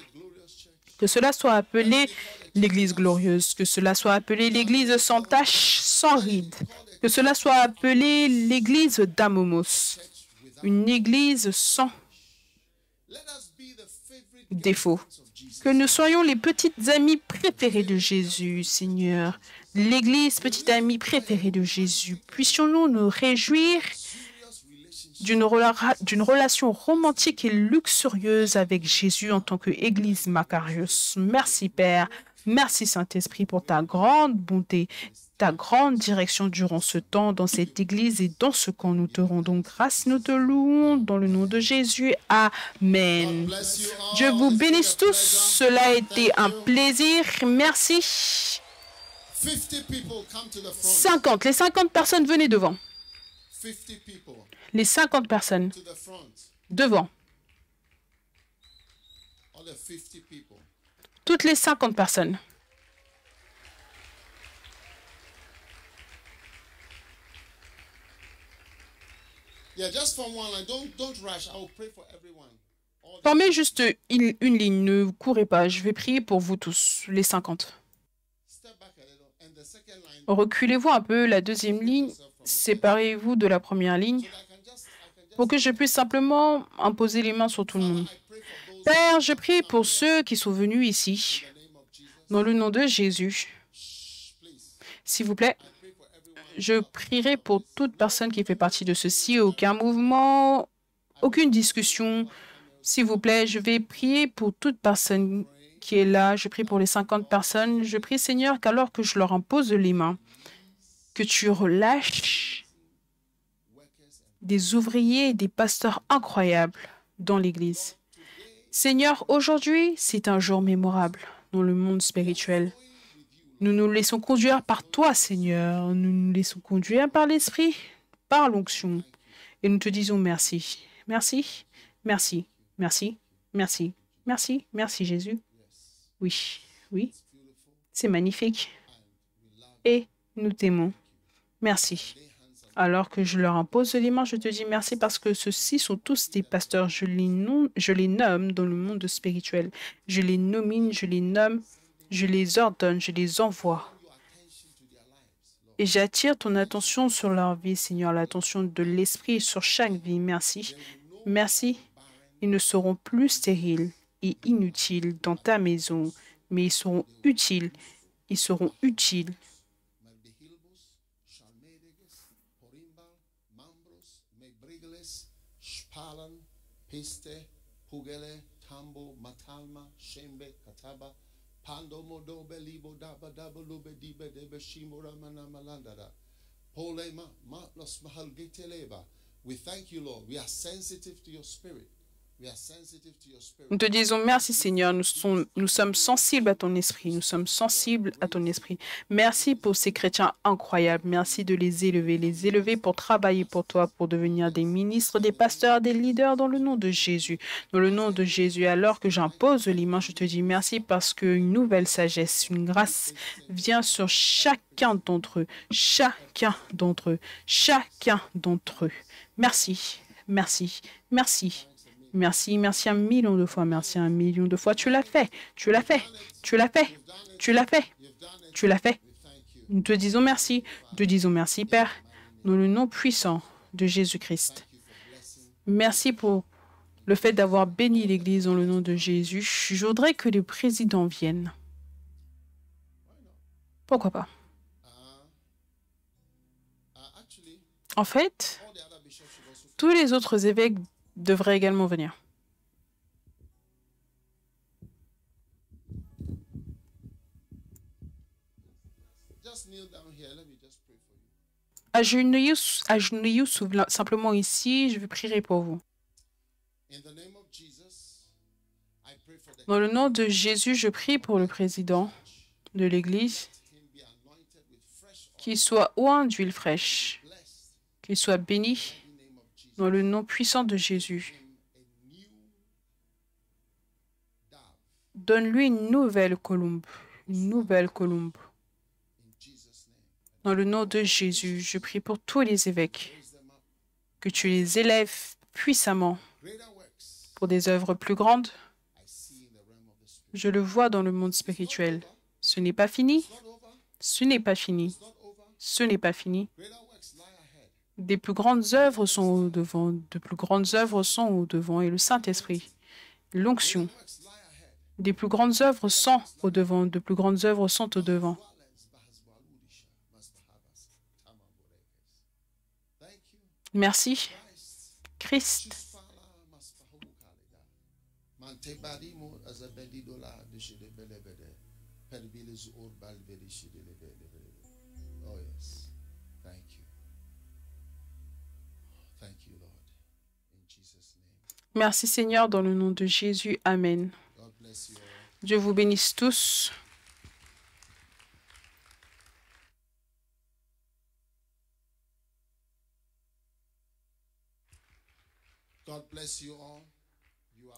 Que cela soit appelé l'Église glorieuse, que cela soit appelé l'Église sans tache, sans ride, que cela soit appelé l'Église d'Amomos, une Église sans défaut. Que nous soyons les petites amies préférées de Jésus, Seigneur. L'Église, petite amie préférée de Jésus. Puissions-nous nous réjouir d'une relation romantique et luxurieuse avec Jésus en tant qu'Église Makarios. Merci, Père. Merci, Saint-Esprit, pour ta grande bonté, ta grande direction durant ce temps dans cette Église et dans ce camp. Nous te rendons grâce, nous te louons dans le nom de Jésus. Amen. Dieu vous bénisse tous. Cela a été un plaisir. Merci. 50. Les 50 personnes, venez devant. Les 50 personnes devant. Toutes les 50 personnes. Formez juste une ligne, ne courez pas. Je vais prier pour vous tous, les 50. Reculez-vous un peu, la deuxième ligne. Séparez-vous de la première ligne pour que je puisse simplement imposer les mains sur tout le monde. Père, je prie pour ceux qui sont venus ici, dans le nom de Jésus. S'il vous plaît, je prierai pour toute personne qui fait partie de ceci, aucun mouvement, aucune discussion. S'il vous plaît, je vais prier pour toute personne qui est là. Je prie pour les 50 personnes. Je prie, Seigneur, qu'alors que je leur impose les mains, que tu relâches des ouvriers et des pasteurs incroyables dans l'Église. Seigneur, aujourd'hui, c'est un jour mémorable dans le monde spirituel. Nous nous laissons conduire par toi, Seigneur. Nous nous laissons conduire par l'Esprit, par l'onction. Et nous te disons merci. Merci, merci, merci, merci, merci, merci, Jésus. Oui, oui, c'est magnifique. Et nous t'aimons. Merci. Alors que je leur impose les mains, je te dis merci parce que ceux-ci sont tous des pasteurs. Je les nomme dans le monde spirituel. Je les nomine, je les nomme, je les ordonne, je les envoie. Et j'attire ton attention sur leur vie, Seigneur, l'attention de l'Esprit sur chaque vie. Merci. Merci. Ils ne seront plus stériles et inutiles dans ta maison, mais ils seront utiles. Ils seront utiles. We thank you, Lord. We are sensitive to your spirit. Nous te disons merci, Seigneur. Nous sommes sensibles à ton esprit. Nous sommes sensibles à ton esprit. Merci pour ces chrétiens incroyables. Merci de les élever pour travailler pour toi, pour devenir des ministres, des pasteurs, des leaders dans le nom de Jésus. Dans le nom de Jésus, alors que j'impose les mains, je te dis merci parce qu'une nouvelle sagesse, une grâce vient sur chacun d'entre eux. Chacun d'entre eux. Chacun d'entre eux. Merci, merci, merci. Merci, merci 1 million de fois, merci 1 million de fois. Tu l'as fait, tu l'as fait, tu l'as fait, tu l'as fait, tu l'as fait. Nous te disons merci, nous te disons merci, Père, dans le nom puissant de Jésus-Christ. Merci pour le fait d'avoir béni l'Église dans le nom de Jésus. Je voudrais que le président vienne. Pourquoi pas? En fait, tous les autres évêques devraient également venir. Agenouillez-vous simplement ici, je prierai pour vous. Dans le nom de Jésus, je prie pour le président de l'Église, qu'il soit oint d'huile fraîche, qu'il soit béni dans le nom puissant de Jésus. Donne-lui une nouvelle colombe, une nouvelle colombe. Dans le nom de Jésus, je prie pour tous les évêques, que tu les élèves puissamment pour des œuvres plus grandes. Je le vois dans le monde spirituel. Ce n'est pas fini. Ce n'est pas fini. Ce n'est pas fini. Des plus grandes œuvres sont au devant. De plus grandes œuvres sont au devant. Et le Saint-Esprit, l'onction. Des plus grandes œuvres sont au devant. De plus grandes œuvres sont au devant. Merci. Christ. Oh yes. Thank you. Thank you, Lord. In Jesus' name. Merci Seigneur, dans le nom de Jésus. Amen. God bless you all. Dieu vous bénisse tous. God bless you all.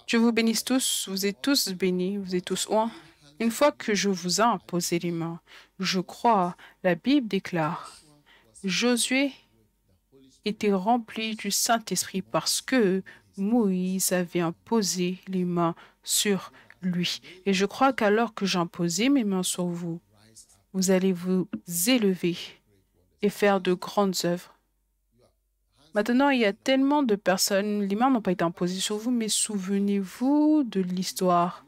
Dieu vous bénisse tous. Vous êtes tous bénis. Vous êtes tous oints. Une fois que je vous ai imposé les mains, je crois, la Bible déclare, Josué était rempli du Saint-Esprit parce que Moïse avait imposé les mains sur lui. Et je crois qu'alors que j'ai imposé mes mains sur vous, vous allez vous élever et faire de grandes œuvres. Maintenant, il y a tellement de personnes, les mains n'ont pas été imposées sur vous, mais souvenez-vous de l'histoire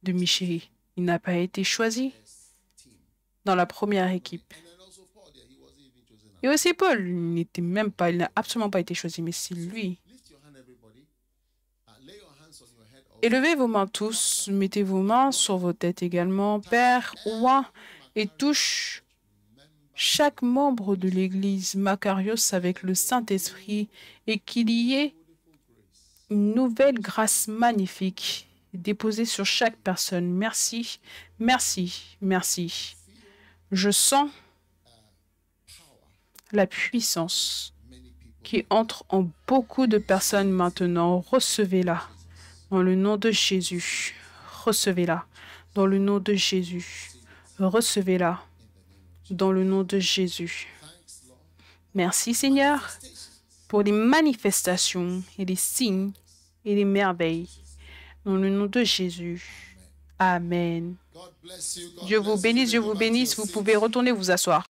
de Michel. Il n'a pas été choisi dans la première équipe. Et aussi Paul, il n'a absolument pas été choisi, mais c'est lui. Élevez vos mains tous, mettez vos mains sur vos têtes également, Père, Roi, et touche chaque membre de l'Église Makarios avec le Saint-Esprit et qu'il y ait une nouvelle grâce magnifique déposée sur chaque personne. Merci, merci, merci. Je sens la puissance qui entre en beaucoup de personnes maintenant. Recevez-la dans le nom de Jésus. Recevez-la dans le nom de Jésus. Recevez-la dans le nom de Jésus. Merci Seigneur pour les manifestations et les signes et les merveilles. Dans le nom de Jésus. Amen. Dieu vous bénisse, Dieu vous bénisse. Vous pouvez retourner vous asseoir.